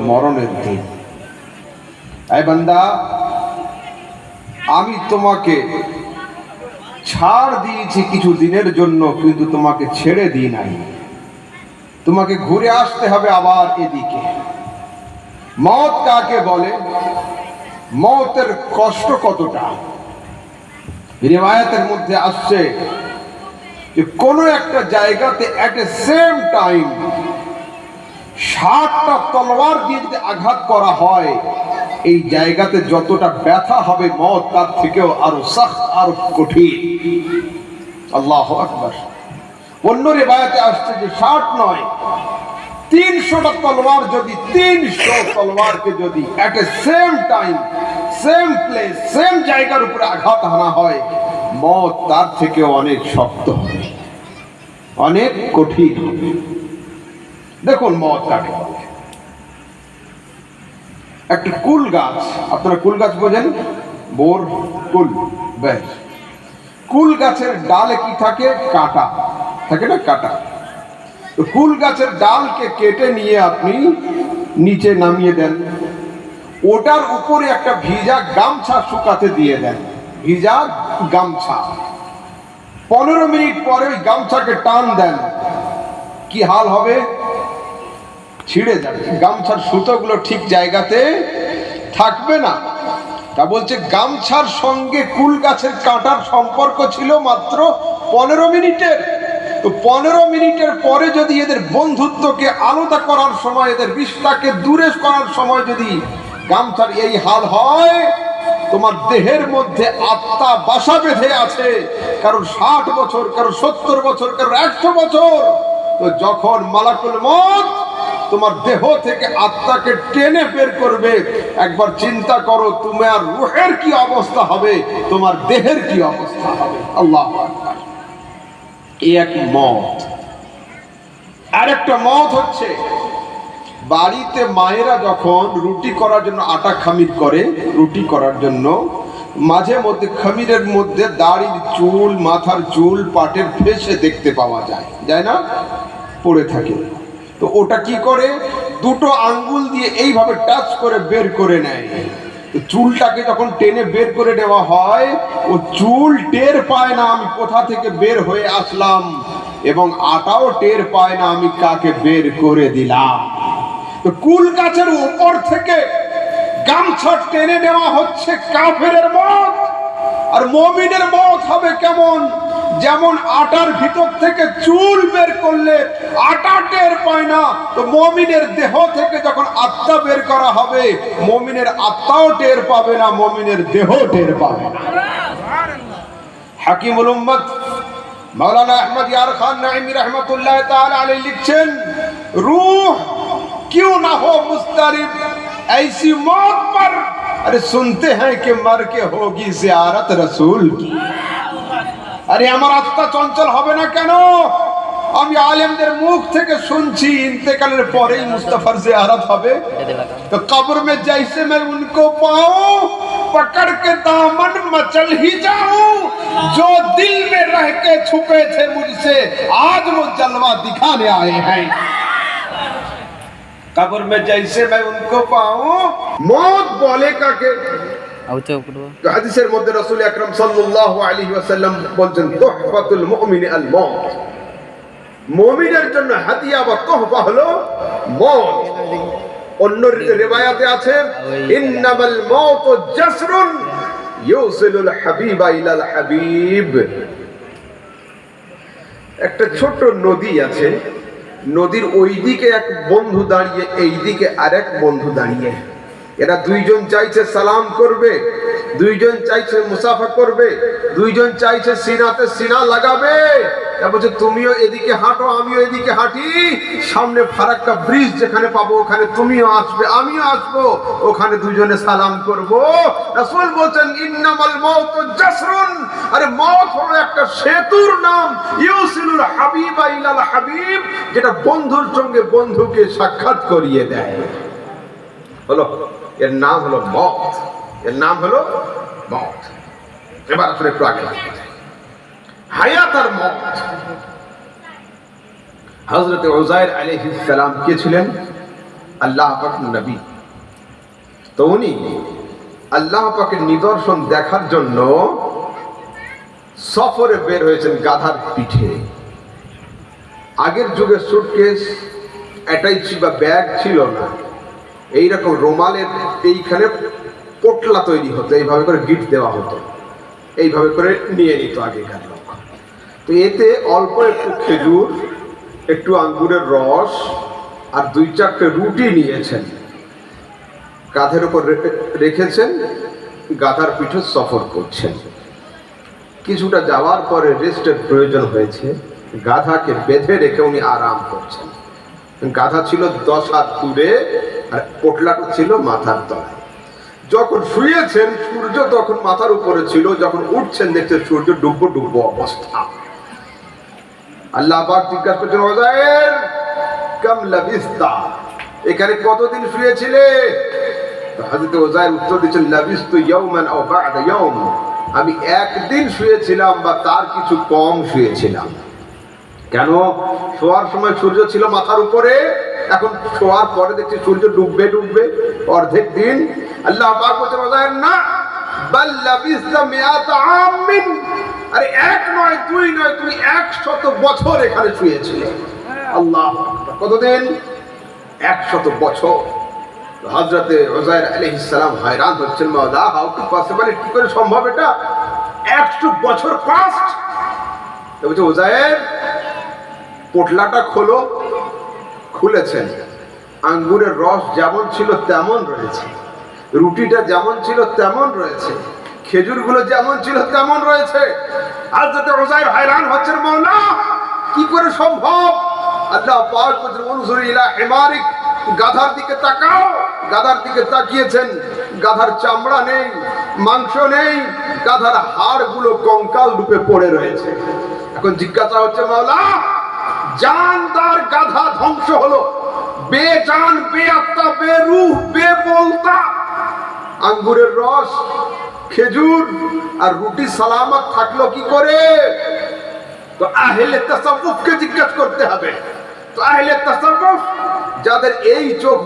মরণের দিন। এই বান্দা, আমি তোমাকে ছাড় দিয়েছি কিছু দিনের জন্য, কিন্তু তোমাকে ছেড়ে দিই নাই। তোমাকে ঘুরে আসতে হবে আবার এদিকে। মওত কাকে বলে, মওতের কষ্ট কতটা, রিওয়ায়াতের মধ্যে আসছে যে কোনো একটা জায়গাতে এট এ সেম টাইম 60টা তলোয়ার দিয়ে যদি আঘাত করা হয়, এই জায়গাতে যতটা ব্যথা হবে মওত তার থেকেও আরো সখত, আরো কঠিন। আল্লাহু আকবার। অন্য রিওয়ায়াতে আসছে যে 60 নয়, 300টা তলোয়ার যদি 300 তলোয়ারকে যদি at a same time same place same জায়গার উপরে আঘাত হানা হয়, মওত তার থেকেও অনেক শক্ত হবে, অনেক কঠিন হবে। দেখুন মওত কাকে বলে। একটা কুল গাছ, আপনারা কুল গাছ বোঝেন, বোর কুল, বেশ। কুল গাছের ডালে কি থাকে, কাঁটা থাকে না, কাঁটা। তো কুল গাছের ডালকে কেটে নিয়ে আপনি নিচে নামিয়ে দেন, ওটার উপরে একটা ভিজা গামছা শুকাতে দিয়ে দেন, ভিজা গামছা। 15 মিনিট পরে ওই গামছাকে টান দেন, কি হাল হবে, ছিঁড়ে যাবে, গামছার সুতোগুলো ঠিক জায়গাতে থাকবে না। তা বলছে গামছার সঙ্গে কুল গাছের কাঁটার সম্পর্ক ছিল মাত্র 15 মিনিটের। তো 15 মিনিটের পরে যদি এদের বন্ধুত্বকে আলাদা করার সময়, এদের রিশতাকে দূরে করার সময় যদি গামছার এই হাল হয়, তোমার দেহের মধ্যে আত্মা বাসা বেঁধে আছে, কারোর 60 বছর, কারোর 70 বছর, কারোর 100 বছর। তো যখন মালাকুল মওত তোমার দেহ থেকে আত্মাকে টেনে বের করবে, একবার চিন্তা করো তোমার রূহের কি অবস্থা হবে, তোমার দেহের কি অবস্থা হবে। আল্লাহু আকবার। এই এক মওত। আর একটা মওত হচ্ছে বাড়িতে মায়েরা যখন রুটি করার জন্য আটা খামির করে, রুটি করার জন্য মাঝে মধ্যে খামিরের মধ্যে দাড়ির চুল, মাথার চুল, পাটের ফেসে দেখতে পাওয়া যায়, যায় না, পড়ে থাকে। তো ওটা কি করে, দুটো আঙ্গুল দিয়ে এইভাবে টাচ করে বের করে নেয়। তো চুলটাকে যখন টেনে বের করে দেওয়া হয়, ও চুল টের পায় না আমি কোথা থেকে বের হয়ে আসলাম, এবং আটাও টের পায় না আমি কাকে বের করে দিলাম। তো কুল গাছের উপর থেকে গামছা টেনে নেওয়া হচ্ছে কাফেরের মওত। আর মুমিনের মওত হবে কেমন, যেমন আটার ভিতর থেকে চুল বের করলে আটা টের পায় না, তো মুমিনের দেহ থেকে যখন আত্মা বের করা হবে, মুমিনের আত্মাও টের পাবে না, মুমিনের দেহ টের পাবে না। হাকিমুল উম্মত মাওলানা আহমদ ইয়ার খান নাঈমি रहमतुल्लाह ताला अलैहि लिखছেন, रूह क्यों ना हो मुस्तरिब ऐसी मौत पर, अरे सुनते हैं कि मर के होगी ज़ियारत रसूल की। আরে আমার আত্মা চঞ্চল হবে না কেন? আমি আলেমদের মুখ থেকে শুনছি ইন্তেকালের পরেই মুস্তাফার জিয়ারত হবে। তো কবর में जैसे मैं उनको पाऊं, पकड़ के दामन मचल ही जाऊं, जो दिल में रह के छुपे थे मुझसे आज वो जलवा दिखाने आए हैं। कब्र में जैसे मैं उनको पाऊं, मौत बोले काके হাদিসের মধ্যে রাসূল আকরাম সাল্লাল্লাহু আলাইহি ওয়াসাল্লাম বলেন, তুহফাতুল মুমিনি আল মওত, মুমিনের জন্য হাদিয়া বা তোহফা হলো মওত। অন্য রিওয়ায়াতে আছে, ইন্নামাল মাউতু জাসরুন ইউসিলুল হাবিবা ইলাল হাবিব। একটা ছোট নদী আছে, নদীর ওই দিকে এক বন্ধু দাঁড়িয়ে, এই দিকে আরেক বন্ধু দাঁড়িয়ে। এরা দুইজন চাইছে সালাম করবে, দুইজন চাইছে মুসাফা করবে, দুইজন চাইছে সিনাতে সিনা লাগাবে। বলছে তুমিও এদিকে হাঁটো, আমিও এদিকে হাঁটি, সামনে ফারাক্কা ব্রিজ যেখানে পাবো ওখানে তুমিও আসবে, আমিও আসবো, ওখানে দুজনে সালাম করব। রাসূল বলছেন, ইন্নামাল মাউতু জাসরুন, আরে মওত হলো একটা সেতুর নাম, ইউসিলুল হাবিবা ইলাল হাবিব, যেটা বন্ধুর সঙ্গে বন্ধুকে সাক্ষাৎ করিয়ে দেয়। হলো এর নাম হলো মওত, এর নাম হলো মওত। এবার আসলে একটু আগে হায়াত আর মওত। হযরত উযাইর আলাইহিস সালাম কে ছিলেন? আল্লাহ পাক নবী, তো উনি আল্লাহ পাকের নিদর্শন দেখার জন্য সফরে বের হয়েছেন গাধার পিঠে। আগের যুগে সুটকেস অ্যাটাচ বা ব্যাগ ছিল না, এইরকম রুমালের এইখানে পোটলা তৈরি হতো, এইভাবে করে গিট দেওয়া হতো, এইভাবে করে নিয়ে নিত আগেকার লোক। তো এতে অল্প একটু খেজুর, একটু আঙ্গুরের রস আর 2-4টে রুটি নিয়েছেন, কাঁধের উপর রেখেছেন, গাধার পিঠে সফর করছেন। কিছুটা যাওয়ার পরে রেস্টের প্রয়োজন হয়েছে, গাধাকে বেঁধে রেখে উনি আরাম করছেন। গাধা ছিল 10 হাত দূরে আর পোটলাটা ছিল মাথার তলায়। যখন শুয়েছেন সূর্য তখন মাথার উপরে ছিল, যখন উঠছেন দেখছেন সূর্য ডুববো ডুববো অবস্থা। আল্লাহ পাক জিজ্ঞাসা করছেন, ওযায়ের কাম লাবিস্তা, এখানে কতদিন শুয়েছিলে? হযরত ওযায়ের উত্তর দিচ্ছেন, লাবিস্তু ইয়াওমান আও বা'দা ইয়াওম, আমি একদিন শুয়েছিলাম বা তার কিছু কম শুয়েছিলাম। কেন? শোয়ার সময় সূর্য ছিল মাথার উপরে, এখন শোয়ার পরে দেখছি সূর্য ডুববে ডুববে অর্ধেক দিন। আল্লাহ পাক বলছেন, ওযায়ের না, বাল লাবিস্তা মিআতা আমিন, আরে 1 নয় 2 নয়, তুমি 100 বছর এখানে শুয়েছিলে। আল্লাহু আকবার, কতদিন? 100 বছর। হযরতে উযায়ের আলাইহিস সালাম hayran হচ্ছেন, মাওলা হাউ টু পসিবল, কি করে সম্ভব এটা? 100 বছর পাস্ট। তো বলছে, উযায়ের পোটলাটা খোলো। খুলেছেন, আঙ্গুরের রস যেমন ছিল তেমন রয়েছে, রুটিটা যেমন ছিল তেমন রয়েছে, খেজুরগুলো যেমন ছিল তেমন রয়েছে। হযরতে উযায়ের hayran হচ্ছেন, মাওলা কি করে সম্ভব? আল্লাহ পাক বলেন, উনজুর ইলা হিমারিক, গাধার দিকে তাকাও। গাধার দিকে তাকিয়েছেন, গাধার চামড়া নেই, মাংস নেই, গাধার হাড়গুলো কঙ্কাল রূপে পড়ে রয়েছে। এখন জিজ্ঞাসা হচ্ছে, মাওলা জানদার গাধা ধ্বংস হলো, বেজান, বেআত্মা, বেরূহ, বেবলতা, আঙ্গুরের রস, খেজুর আর রুটি সালামত থাকলো কি করে? তো আহলে তাসাউফকে জিজ্ঞাসা করতে হবে। তো আহলে তাসাউফ যাদের এই চোখ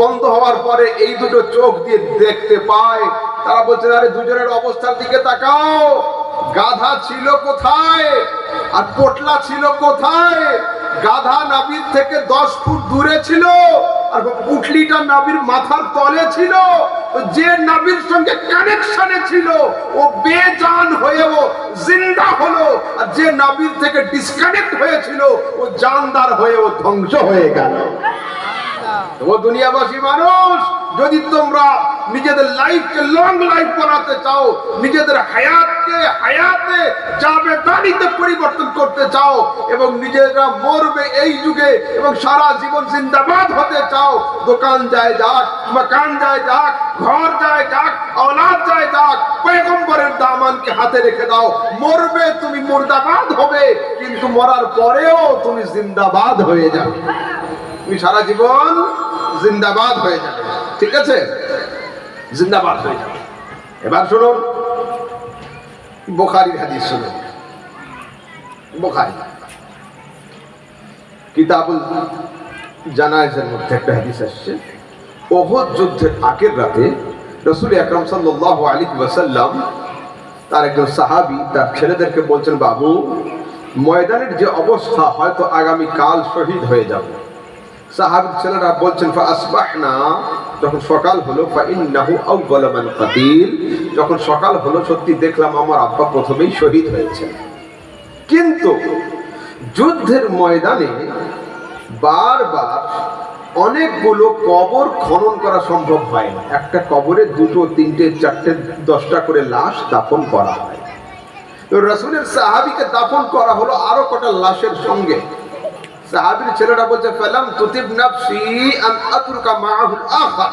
বন্ধ হওয়ার পরে এই দুটো চোখ দিয়ে দেখতে পায়, তারা বলছে, আরে দুজনের অবস্থার দিকে তাকাও, গাধা ছিল কোথায় আর পোটলা ছিল কোথায়? গাধা নাভির থেকে 10 ফুট দূরে ছিল আর পুটলিটা নাভির মাথার তলে ছিল। যে নাভির সঙ্গে কানেকশনে ছিল ও বেজান হয়েও জিন্দা হলো, আর যে নাভির থেকে ডিসকানেক্ট হয়েছিল ও জানদার হয়েও ধ্বংস হয়ে গেল। ও দুনিয়াবাসী মানুষ, যদি তোমরা নিজেদের লাইফকে লং লাইফ বানাতে চাও, নিজেদের হায়াতকে হায়াতে জাবেদারিতে পরিবর্তন করতে চাও এবং নিজেরা মরবে এই যুগে এবং সারা জীবন জিন্দাবাদ হতে চাও, দোকান যায় যাক, মকান যায় যাক, ঘর যায় যাক, औलाद যায় যাক, পয়গম্বরের দামানকে হাতে রেখে দাও। মরবে তুমি মুর্দাবাদ হবে, কিন্তু মরার পরেও তুমি জিন্দাবাদ হয়ে যাবে, তুমি সারা জীবন জিন্দাবাদ হয়ে যাবে। ঠিক আছে, জিন্দাবাদ হয়ে যাবে। এবার শুনুন বুখারীর হাদিস শুনুন। বুখারী কিতাবুল জানায়েজের মধ্যে একটা হাদিস আসছে, উহুদ যুদ্ধের আগের রাতে রাসূল আকরাম সাল্লাল্লাহু আলাইহি ওয়াসাল্লাম তার একজন সাহাবী তার ছেলেদেরকে বলছেন, বাবু ময়দানের যে অবস্থা, হয়তো আগামী কাল শহীদ হয়ে যাব। সাহাবীর ছেলেরা বলছেন, ফাসবাহনা, যখন সকাল হলো, ফাইন্নাহু আউয়ালু মান কাতিল, যখন সকাল হলো সত্যি দেখলাম আমার আব্বা প্রথমেই শহীদ হয়েছে। কিন্তু যুদ্ধের ময়দানে বারবার অনেকগুলো কবর খনন করা সম্ভব হয় না, একটা কবরে 2, 3, 4, 10টা করে লাশ দাফন করা হয়। রাসূলের সাহাবীকে দাফন করা হলো আরো কটা লাশের সঙ্গে। সাহাবীর ছেলেরা বলছে, ফালাম তুতিব নাফসি আন আতরুকা মাআহুল আখার,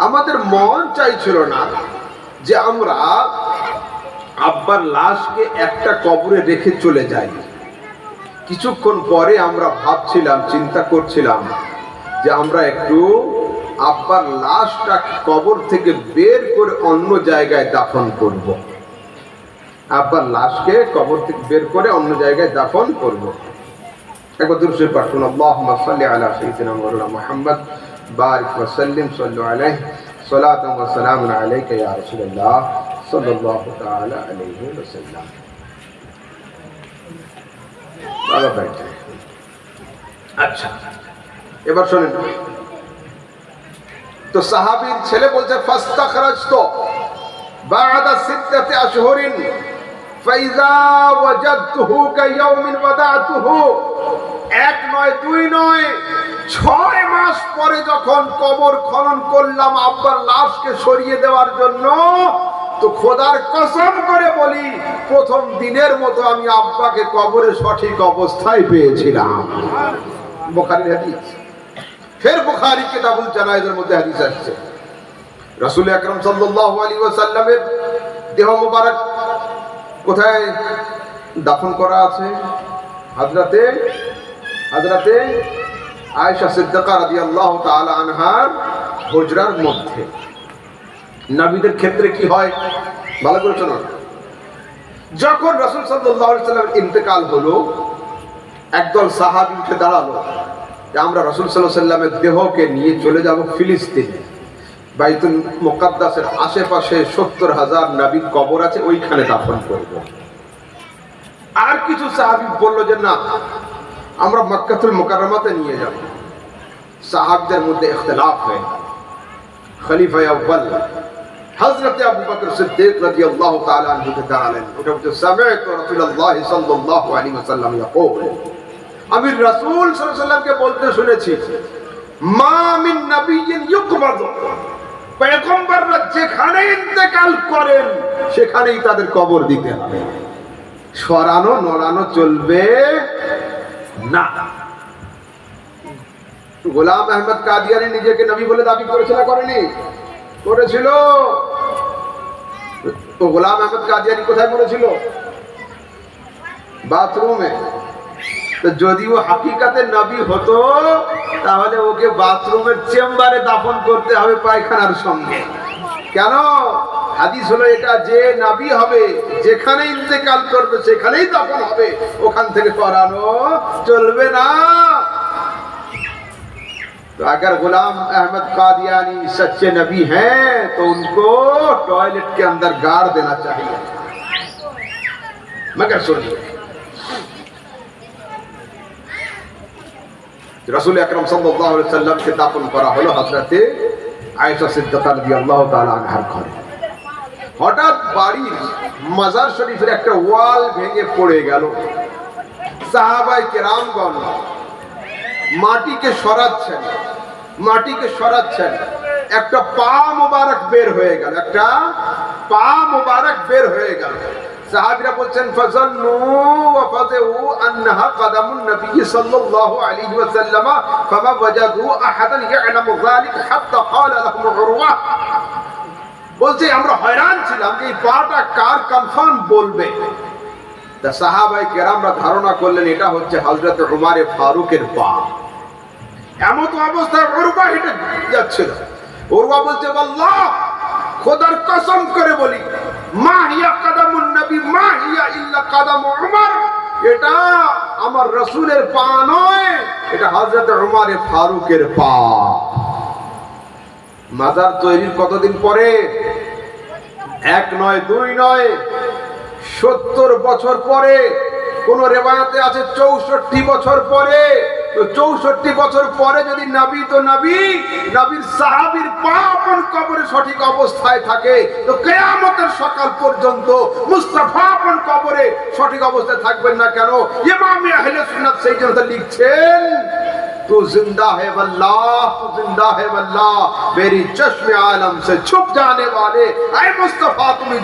আমাদের মন চাইছিল না যে আমরা আব্বার লাশকে একটা কবরে রেখে চলে যাই। কিছুক্ষণ পরে আমরা ভাবছিলাম, চিন্তা করছিলাম যে আমরা একটু আব্বার লাশটা কবর থেকে বের করে অন্য জায়গায় দাফন করব। আব্বার লাশকে কবর থেকে বের করে অন্য জায়গায় দাফন করব। একবার দুরূদ শরীফ পাঠ করুন। আল্লাহুম্মা সাল্লি আলা সাইয়্যিদিনা মাওলানা মুহাম্মদ বারিক ওয়া সাল্লিম সাল্লু আলাইহি সালাতান ওয়া সালামুন আলাইকা ইয়া রাসূলুল্লাহ সাল্লাল্লাহু তাআলা আলাইহি ওয়া সাল্লাম। ভালো থাকবে। আচ্ছা, এবার শুনুন। তো সাহাবীর ছেলে বলছে ফাস্তাখরাজতু বা'দা সিত্তাতি আশহুরিন ফাইযা ওয়াজাদতুহু কায়াউমিন ওয়াদাতুহু। এক নয়, দুই নয়, 6 মাস পরে যখন কবর খনন করলাম আব্বার লাশকে সরিয়ে দেওয়ার জন্য, তো খোদার কসম করে বলি প্রথম দিনের মতো আমি আব্বাকে কবরের সঠিক অবস্থায় পেয়েছিলাম। বুখারীর হাদিস। ফের বুখারী কিতাবুল জানায়েজের মধ্যে হাদিস আসছে, রাসূল আকরাম সাল্লাল্লাহু আলাইহি ওয়াসাল্লামের দেহ মোবারক কোথায় দাফন করা আছে? হযরতে আয়েশা সিদ্দিকা রাদিয়াল্লাহু তাআলা আনহার হুজরার মধ্যে। নবীদের ক্ষেত্রে কি হয় ভালো করে শুনুন। যখন রাসূল সাল্লাল্লাহু আলাইহি ওয়াসাল্লামের ইন্তেকাল হলো, একদল সাহাবী উঠে দাঁড়ালো যে আমরা রাসূল সাল্লাল্লাহু আলাইহি ওয়াসাল্লামের দেহকে নিয়ে চলে যাব ফিলিস্তিনে। বাইতুল মুকাদ্দাসের আশেপাশে 70,000 নবীর কবর আছে, ওইখানে দাফন করব। আর কিছু সাহাবী বলল যে না, আমরা মক্কাতুল মুকাররমাতে নিয়ে যাব। সাহাবীদের মধ্যে ইখতিলাফ হয়। খলিফা আউয়াল হযরত আবু বকর সিদ্দিক রাদিয়াল্লাহু তাআলা আনহু দাঁড়ালেন। ওটা বলতে সামি'তু রাসূলুল্লাহ সাল্লাল্লাহু আলাইহি ওয়াসাল্লাম ইয়াকুল, আমি রাসূল সাল্লাল্লাহু আলাইহি ওয়াসাল্লামকে বলতে শুনেছি, মা মিন নাবিয়্যিন ইউকবাযু, পয়গম্বররা যেখানে ইন্তেকাল করেন সেখানেই তাদের কবর দিতে হবে, সরানো নড়ানো চলবে না। গোলাম আহমদ কাদিয়ানী নিজেকে নবী বলে দাবি করেছিল না করেনি? করেছিল। তো গোলাম আহমদ কাদিয়ানী কোথায় করেছিল? বাথরুমে। তো যদি ও হাকিকাতে নবী হতো তাহলে ওকে বাথরুমের চেম্বারে দাফন করতে হবে, পায়খানার সঙ্গে। কেন? হাদিস হলো এটা, যে নবী হবে যেখানে ইন্তেকাল করবে সেখানেই দাফন হবে, ওখান থেকে সরানো চলবে না। तो अगर गुलाम अहमद कादियानी सच्चे नबी हैं तो उनको टॉयलेट के अंदर गाड़ देना चाहिए। मगर सुनिए, रसूल अकरम सल्लल्लाहु अलैहि वसल्लम के दाफन करा हलो हजरते आयशा सिद्दीका রাদিয়াল্লাহু তাআলা আনহার ঘরে। হঠাৎ বাড়ির মাজার শরীফের একটা ওয়াল ভেঙে পড়ে গেল। সাহাবায়ে কেরামগণ মাটিকে সরাচ্ছেন, একটা পা মোবারক বের হয়ে গেল, সাহাবীরা বলছেন ফাযান্নু ওয়া ফাযু আন্নাহা কাদামুন নবী সাল্লাল্লাহু আলাইহি ওয়াসাল্লাম ফামা ওয়াজাদু আহাদান ইয়ালামু যালিকা হাত্তা ক্বালা লাহুম উরওয়া। বলছে আমরা হয়রান ছিলাম যে এই পাটা কার, কনফার্ম বলবে। তা সাহাবায়ে কেরামরা ধারণা করলেন এটা হচ্ছে হযরত উমর ফারুকের পা। এমন অবস্থায় উরওয়া হেঁটে যাচ্ছিল। উরওয়া বলছে আল্লাহ, খোদার কসম করে বলি, মা হিয়া কাদামুন নবী মা হিয়া ইল্লা কাদাম উমর, এটা আমার রাসূলের পা নয়, এটা হযরত উমর ফারুকের পা। মাজার তৈরির কতদিন পরে? এক নয়, দুই নয়, 70 বছর পরে। কোন রিওয়ায়াতে আছে 64 বছর পরে। তো 64 বছর পরে যদি নবী, তো নবীর সাহাবীর পা আপন কবরে সঠিক অবস্থায় থাকে, তো কিয়ামতের সকাল পর্যন্ত মুস্তাফা আপন কবরে সঠিক অবস্থায় থাকবেন না কেন? ইমাম আহলে সুন্নাত সেই জন্য লিখছেন, तू जिंदा है वल्लाह, मेरी चश्मे आलम से छुप जाने वाले, आए मुस्तफा তুমি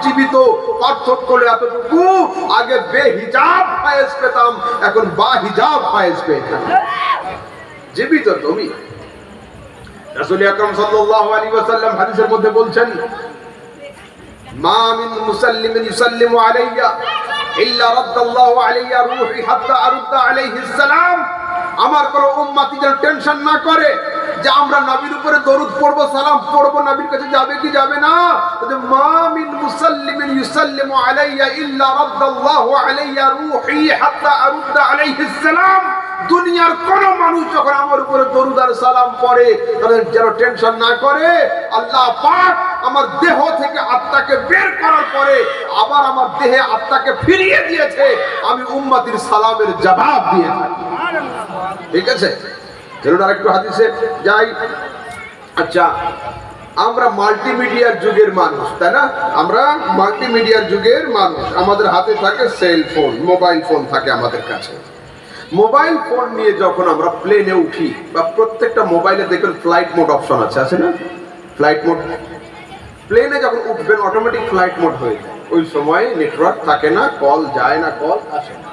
জীবিত। পার্থক্য হলো এতটুকু, আগে বেহিজাব ফায়েজ পেতাম, এখন বাহিজাব ফায়েজ পেতাম। জীবিত তুমি। রাসূল আকরাম সাল্লাল্লাহু আলাইহি ওয়াসাল্লাম হাদিসের মধ্যে বলছেন, মা মিন মুসাল্লিমিন ইউসাল্লিমু আলাইয়া ইল্লা রাদ্দাল্লাহু আলাইয়া রূহি হাত্তা আরুদ্দা আলাইহিস সালাম। আমার কোন উম্মতি যেন টেনশন না করে, যে আমরা নবীর উপরে দরুদ পড়বো, সালাম পড়বো, নবীর কাছে যাবে কি যাবে না? মা মিন মুসাল্লিমিন ইউসাল্লিমু আলাইয়া ইল্লা রাদ্দাল্লাহু আলাইয়া রূহি হাত্তা আরুদ্দা আলাইহিস সালাম। দুনিয়ার কোন মানুষ যখন আমার উপরে দরুদ আর সালাম পড়ে তাদের যেন টেনশন না করে, আল্লাহ পাক আমার দেহ থেকে আত্মাকে বের করার পরে আবার আমার দেহে আত্মাকে ফিরিয়ে দিয়েছে, আমি উম্মতির সালামের জবাব দিয়ে থাকি। ঠিক আছে, চলুন আরেকটু হাদিসে যাই। আচ্ছা, আমরা মাল্টিমিডিয়ার যুগের মানুষ, তাই না? আমরা মাল্টিমিডিয়ার যুগের মানুষ, আমাদের হাতে থাকে সেল ফোন, মোবাইল ফোন থাকে আমাদের কাছে। মোবাইল ফোন নিয়ে যখন আমরা প্লেনে উঠি, বা প্রত্যেকটা মোবাইলে দেখবেন ফ্লাইট মোড অপশন আছে না? ফ্লাইট মোড, প্লেনে যখন উঠবেন অটোমেটিক ফ্লাইট মোড হয়ে যায়, ওই সময় নেটওয়ার্ক থাকে না, কল যায় না, কল আসে না।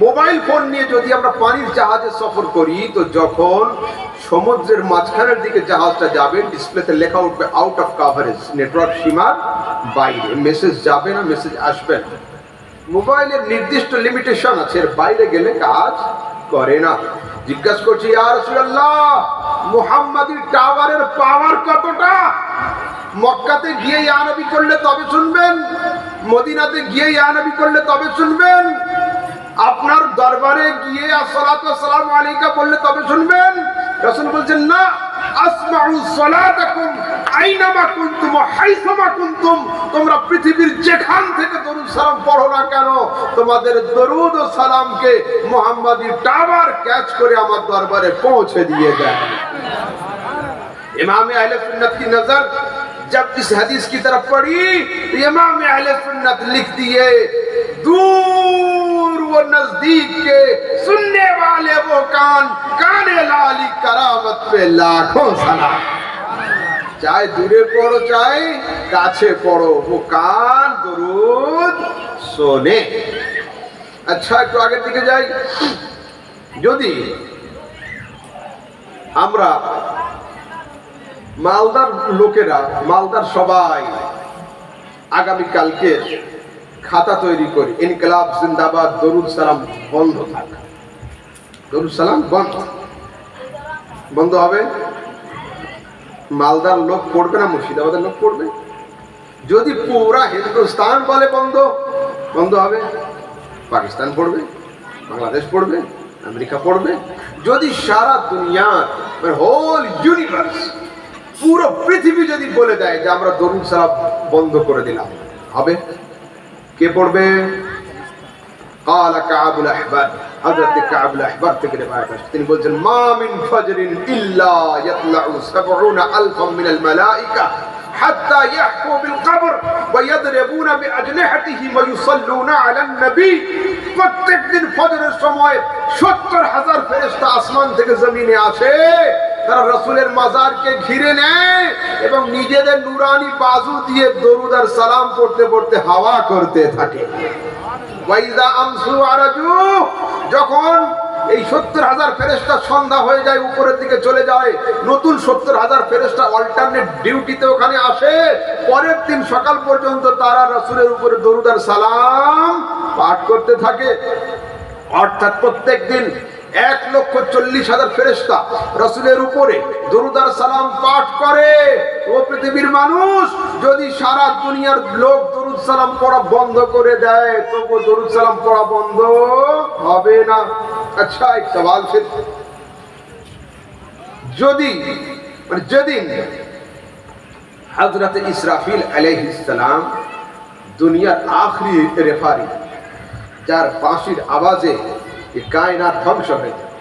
মোবাইল ফোন নিয়ে যদি আমরা পানির জাহাজে সফর করি, তো যখন সমুদ্রের মাঝখানের দিকে জাহাজটা যাবে, ডিসপ্লেতে লেখা উঠবে আউট অফ কাভারেজ, নেটওয়ার্ক সীমার বাইরে, মেসেজ যাবে না, মেসেজ আসবে না। মোবাইলের নির্দিষ্ট লিমিটেশন আছে, এর বাইরে গেলে কাজ করে না। জিজ্ঞাসা করছি, ইয়া রাসূলুল্লাহ, মুহাম্মাদির টাওয়ারের পাওয়ার কতটা? মক্কাতে গিয়ে ইয়া নবী করলে তবে শুনবেন, মদিনাতে গিয়ে ইয়া নবী করলে তবে শুনবেন, আপনার দরবারে গিয়ে আসসালাতু ওয়াসসালামু আলাইকা বললে তবে শুনবেন? রাসূল বলছেন, না, আসমাউ সালাতাকুম আইনামা কুনতুম ওয়া হাইসামা কুনতুম। তোমরা পৃথিবীর যেখান থেকে দরুদ সালাম পড়ো না কেন, তোমাদের দরুদ ও সালামকে মুহাম্মাদি টাওয়ার ক্যাচ করে আমার দরবারে পৌঁছে দিয়ে দেয়। इमाम अहले सुन्नत की नजर जब इस हदीस की तरफ पड़ी, तो इमाम अहले सुन्नत लिख दिए, दूर वो नजदीक के सुनने वाले वो कान, काने लाली करामत पे लाखों सलाम। चाहे दूरे पढ़ो चाहे काछे पढ़ो, वो कान दरूद सोने। अच्छा, একটু আগের দিকে যাই। যদি আমরা মালদার লোকেরা, মালদার সবাই আগামীকালকে খাতা তৈরি করি, ইনকিলাব জিন্দাবাদ, দরুদ সালাম বন্ধ থাক, দরুদ সালাম বন্ধ, বন্ধ হবে। মালদার লোক পড়বে না, মুর্শিদাবাদের লোক পড়বে? যদি পুরা হিন্দুস্তান বলে বন্ধ, বন্ধ হবে। পাকিস্তান পড়বে, বাংলাদেশ পড়বে, আমেরিকা পড়বে। যদি সারা দুনিয়ার, হোল ইউনিভার্স, পুরো পৃথিবী যদি বলে দেয় যে আমরা দরুদ সালাম বন্ধ করে দিলাম, হবে? কে পড়বে? قال كعب الأحبار, হযরত কাব আল আহবার থেকে রিওয়ায়াত আছে, তিনি বলেন, মা মিন ফাজরিন ইল্লা ইয়াতলাউ 70000 মিন আল মালায়েকা হাত্তা ইয়াহকু বিল কবর ওয়া ইয়াদরিবুনা বিআজনিহাতিহিম ওয়া ইউসাল্লুনা আলান নবী। প্রত্যেক দিন ফজরের সময় 70000 ফেরেশতা আসমান থেকে জমিনে আসে, তারা রাসূলের মাজারকে ঘিরে নেয় এবং নিজেদের নুরানি বাজু দিয়ে দরুদ আর সালাম পড়তে পড়তে হাওয়া করতে থাকে। ওয়াইদা আমসু আরাজু, যখন এই 70000 ফেরেশতা সন্ধ্যা হয়ে যায়, উপরের দিকে চলে যায়, নতুন 70000 ফেরেশতা অল্টারনেট ডিউটিতে ওখানে আসে। পরের দিন সকাল পর্যন্ত তারা রাসূলের উপরে দরুদ আর সালাম পাঠ করতে থাকে। অর্থাৎ প্রত্যেক দিন 1,40,000 ফেরেশতা রাসূলের উপরে দরুদ আর সালাম পাঠ করে। ও পৃথিবীর মানুষ, যদি সারা দুনিয়ার লোক দরুদ সালাম পড়া বন্ধ করে দেয়, তবু দরুদ সালাম পড়া বন্ধ হবে না। আচ্ছা, এক সওয়াল ফির, যদি যেদিন হযরত ইসরাফিল আলাইহিস সালাম, দুনিয়ার আখরি রেফারি, যার বাঁশির আওয়াজে এই কায়নাত ধ্বংস হয়ে যাবে,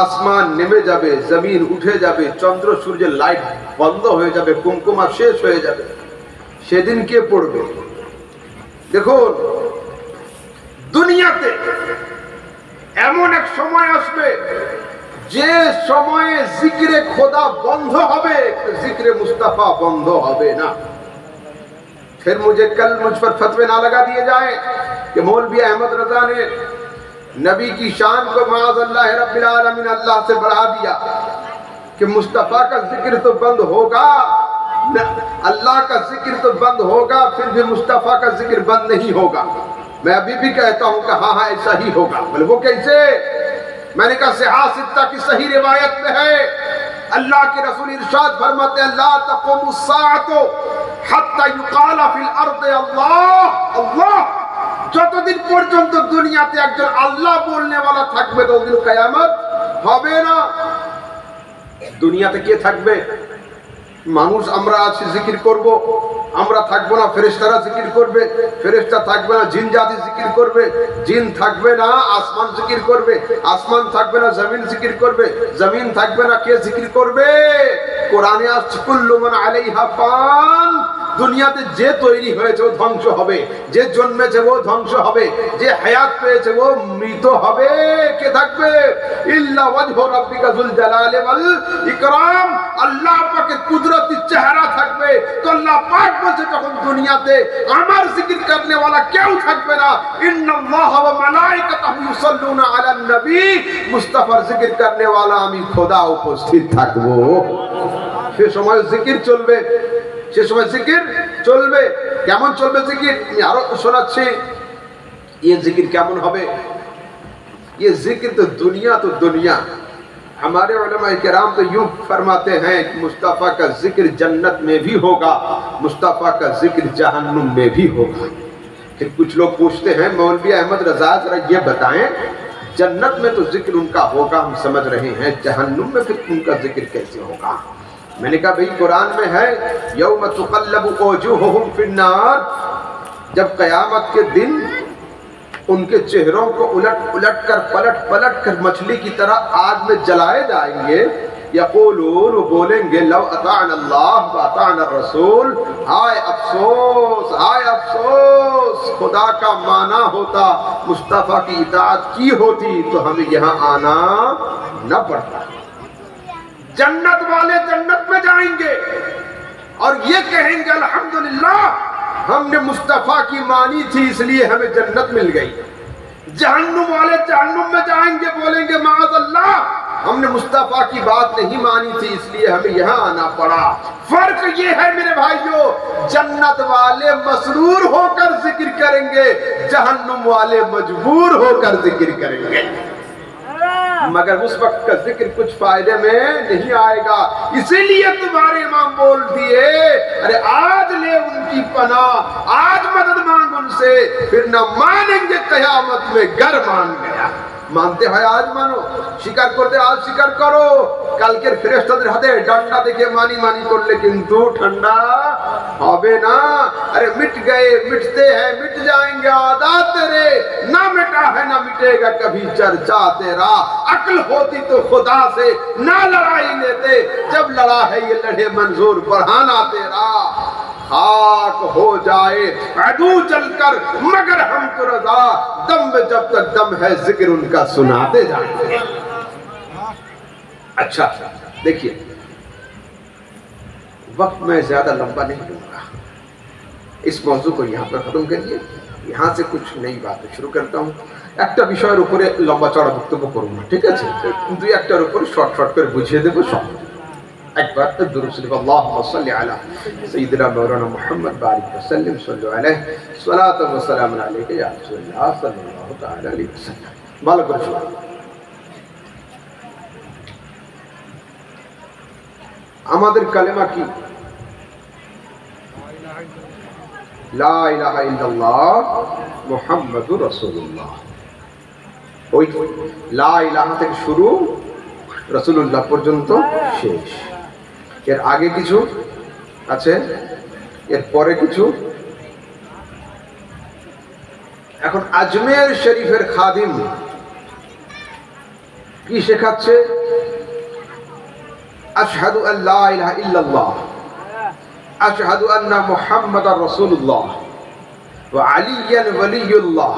আসমান নেমে যাবে, জমিন উঠে যাবে, চন্দ্র সূর্যের লাইট বন্ধ হয়ে যাবে, কুমকুমা শেষ হয়ে যাবে, সেদিন কে পড়বে? দেখুন, দুনিয়াতে এমন এক সময় আসবে যে সময়ে জিকিরে খোদা বন্ধ হবে, জিকিরে মুস্তাফা বন্ধ হবে না। फिर मुझे कल मुझ पर फतवे ना लगा दिए जाए कि मौलवी अहमद रजा ने नबी की शान को माअज़ल्लाह रब्बिल आलमीन अल्लाह से बढ़ा दिया कि मुस्तफ़ा का जिक्र तो बंद होगा, अल्लाह का जिक्र तो बंद होगा, फिर भी मुस्तफ़ा का जिक्र बंद नहीं होगा। मैं अभी भी कहता हूँ कि हाँ हाँ ऐसा ही होगा। बोले वो कैसे? मैंने कहा सिहा सित्ता की सही रिवायत में है, अल्लाह के रसूल इरशाद फरमाते हैं ला तक़ूमुस साअतु हत्ता युक़ाला फिल अर्दि अल्लाह अल्लाह। যতদিন পর্যন্ত দুনিয়াতে একজন আল্লাহ বলনেওয়ালা থাকবে ততদিন কিয়ামত হবে না। দুনিয়াতে কে থাকবে? মানুষ আমরা আছি, জিকির করব, আমরা থাকবো না, ফেরেশতারা জিকির করবে, ফেরেশতা থাকবে না, জিন জাতি জিকির করবে, জিন থাকবে না, আসমান জিকির করবে, আসমান থাকবে না, জমিন জিকির করবে, জমিন থাকবে না, কে জিকির করবে? কোরআনে আসছে কুল্লু মান আলাইহা ফান। দুনিয়াতে যে তৈরি হয়েছে ও ধ্বংস হবে, যে জন্মেছে ও ধ্বংস হবে, যে হায়াত পেয়েছে ও মৃত হবে। কে থাকবে? ইল্লা ওয়াজহু রাব্বিকা যুল জালালি ওয়াল ইকরাম। আল্লাহ পাকের কুদরতি চেহারা থাকবে। তো আল্লাহ পাক বলছে যখন দুনিয়াতে আমার জিকির করনে वाला কেউ থাকবে না, ইন্নাল্লাহা ওয়া মালাইকাতাহু ইউসাল্লুনা আলান নবী, মুস্তাফার জিকির করনে वाला আমি খোদা উপস্থিত থাকব। সে সময় জিকির চলবে, সে সময় জিকির চলবে। কেমন চলবে জিকির? আমি আরো শোনাচ্ছি। ये जिक्र কেমন হবে? ये जिक्र तो दुनिया। हमारे उलमा किराम तो यूं फरमाते हैं कि मुस्तफ़ा का जिक्र जन्नत में भी होगा, मुस्तफ़ा का जिक्र जहन्नुम में भी होगा। फिर कुछ लोग पूछते हैं मौलवी अहमद रजा जरा ये बताएं, जन्नत में तो जिक्र उनका होगा हम समझ रहे हैं, जहन्नुम में फिर उनका जिक्र कैसे होगा? मैंने कहा भाई कुरान में है यौम तुक़ल्लबु वजूहुहुम फिन्नार, जब क़यामत के दिन उनके चेहरों को उलट कर पलट कर मछली की तरह आग में जलाए जाएंगे। यक़ूलून, बोलेंगे लव अताअना अल्लाह व अताअना रसूल, हाय अफसोस, हाय अफसोस, खुदा का माना होता, मुस्तफ़ा की इताअत की होती तो हमें यहाँ आना न पड़ता। जन्नत वाले जन्नत में जाएंगे और ये कहेंगे अल्हम्दुलिल्लाह हमने मुस्तफ़ा की मानी थी इसलिए हमें जन्नत मिल गई। जहन्नुम वाले जहन्नुम में जाएंगे, बोलेंगे माअज़ल्लाह हमने मुस्तफ़ा की बात नहीं मानी थी इसलिए हमें यहाँ आना पड़ा। फर्क ये है मेरे भाइयों, जन्नत वाले मसरूर होकर जिक्र करेंगे, जहन्नुम वाले मजबूर होकर जिक्र करेंगे। मगर उस वक्त का जिक्र कुछ फायदे में नहीं आएगा। इसीलिए तुम्हारे इमाम बोल दिए अरे आज ले उनकी पनाह, आज मदद मांग उनसे, फिर न मानेंगे क़यामत में गर मान गया। মানতে হয় আজ মানো, স্বীকার করতে আজ স্বীকার করো। কালকের ফেরেশতাদের হাতে ডান্ডা দেখে মানি করলে কিন্তু ঠান্ডা হবে না। अरे मिट गए, मिटते हैं, मिट जाएंगे आदात तेरे, ना मिटा है ना मिटेगा कभी चर्चा तेरा। अक्ल होती तो खुदा से ना लड़ाई लेते, जब लड़ा है ये लड़े मंजूर बरहाना तेरा। खाक हो जाए अदू चलकर मगर हम तो रजा, दम में जब तक दम है जिक्र उनका सुनाते जाएंगे। अच्छा देखिए, वक्त मैं ज्यादा लंबा नहीं लूंगा, इस मौजू को यहाँ पर खत्म करिए। यहाँ से कुछ नई बातें शुरू करता हूँ। একটা বিষয়ের উপরে লম্বা চড়া বক্তব্য করব না, ঠিক আছে? দুই একটার উপরে শর্ট করে বুঝিয়ে দেবো সব। একবার দুরূদ শরীফ আল্লাহুম্মা সাল্লি আলা সাইয়্যিদিনা মাওলানা মুহাম্মদ বারিক ওয়া সাল্লিম সাল্লু আলাইহি সালাতু ওয়া সালামু আলাইকা ইয়া রাসূলুল্লাহ সাল্লাল্লাহু তাআলা আলাইহি ওয়াসাল্লাম। ভালো করে শুনুন। আমাদের কালেমা কি? লা ইলাহা ইল্লাল্লাহ মুহাম্মাদুর রাসূলুল্লাহ। ওই লা ইলাহা থেকে শুরু, রাসূলুল্লাহ পর্যন্ত শেষ। এর আগে কিছু আছে, এর পরে কিছু। এখন আজমের শরীফের খাদিম কি শেখাচ্ছে? আশহাদু আল্লা ইলাহা ইল্লাল্লাহ, আশহাদু আন্না মুহাম্মাদার রাসূলুল্লাহ ওয়া আলিয়ান ওয়ালিয়ুল্লাহ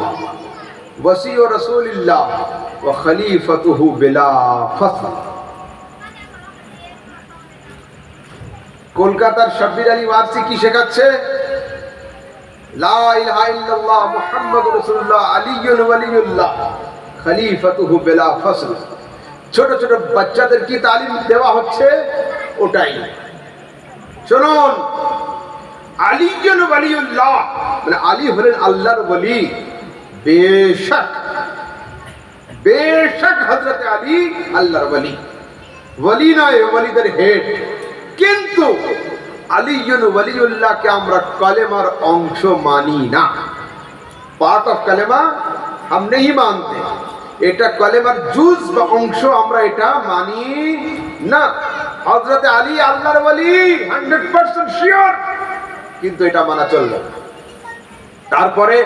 ওয়াসিউ রাসূলিল্লাহ ওয়া খলিফাতুহু বিলা ফসল। কলকাতার শব্বির আলী ওয়ারসি কি শেখাচ্ছে? লা ইলাহা ইল্লাল্লাহ মুহাম্মাদুর রাসূলুল্লাহ আলিয়ুন ওয়ালিয়ুল্লাহ খলিফাতুহু বিলা ফসল। ছোট ছোট বাচ্চাদের কি তালিম দেওয়া হচ্ছে? ওটাই শুনুন। আলিয়ুন ওয়ালিয়ুল্লাহ মানে আলী হলেন আল্লাহর ওলি। বেশক হযরত আলী আল্লাহর ওলি। ওয়ালি নয়, ওয়ালিদের হেড। কিন্তু আলিউন ওয়ালিউল্লাহকে আমরা কালেমার অংশ মানি না। পার্ট অফ কালেমা হাম নেহি মানতে, এটা কালেমার জুজ বা অংশ, আমরা এটা মানি না। হযরত আলী আল্লাহর ওয়ালি 100% শিওর, কিন্তু এটা মানা চলবে না। তারপরে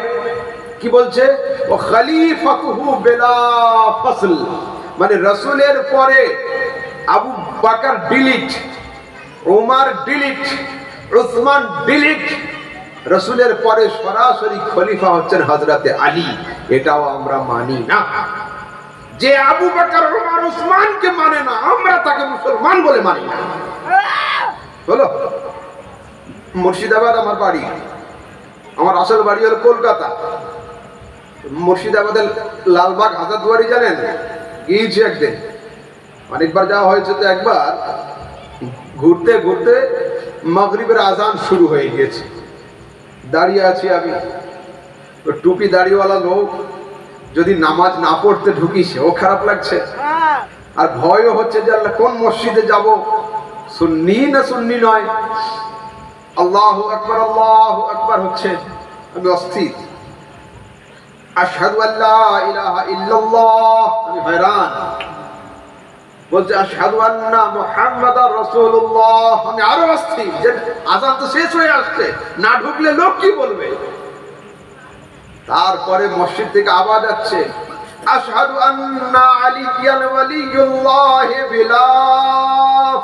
কি বলছে, ও খলিফাতুহু বিলা ফাসল, মানে রাসূলের পরে Abu Bakr delete, Omar delete, Usman delete, রাসূলের পরে সরাসরি খলিফা হচ্ছেন হযরতে আলী। এটাও আমরা মানি না। যে আবু বকর ওমর উসমানকে মানে না, আমরা তাকে মুসলমান বলে মানি না। হলো মুর্শিদাবাদ আমার বাড়ি, আমার আসল বাড়ি হলো কলকাতা। মুর্শিদাবাদের লালবাগ হাজারদুয়ারি জানেন? গিয়েছি একদিন, অনেকবার যাওয়া হয়েছে। তো একবার ঘুরতে ঘুরতে মাগরিবের আজান শুরু হয়ে গিয়েছে, দাঁড়িয়ে আছি আমি। টুপি দাড়িওয়ালা লোক যদি নামাজ না পড়তে ঢুকি, সেও খারাপ লাগছে, আর ভয়ও হচ্ছে যে আল্লাহ কোন মসজিদে যাব, সুন্নি না সুন্নি নয়। আল্লাহু আকবার হচ্ছে, আমি অস্থির। আশহাদু আল্লা ইলাহা ইল্লাল্লাহ, আমি হয়রান। বলছে আশহাদু আন্না মুহাম্মাদার রাসূলুল্লাহ, আমি আরো অস্থির যে আযান তো শেষ হয়ে আসছে, না ঢুকলে লোক কি বলবে। তারপরে মসজিদ থেকে আওয়াজ আসছে, আশহাদু আন্না আলিয়ান ওয়ালিউল্লাহ বিলা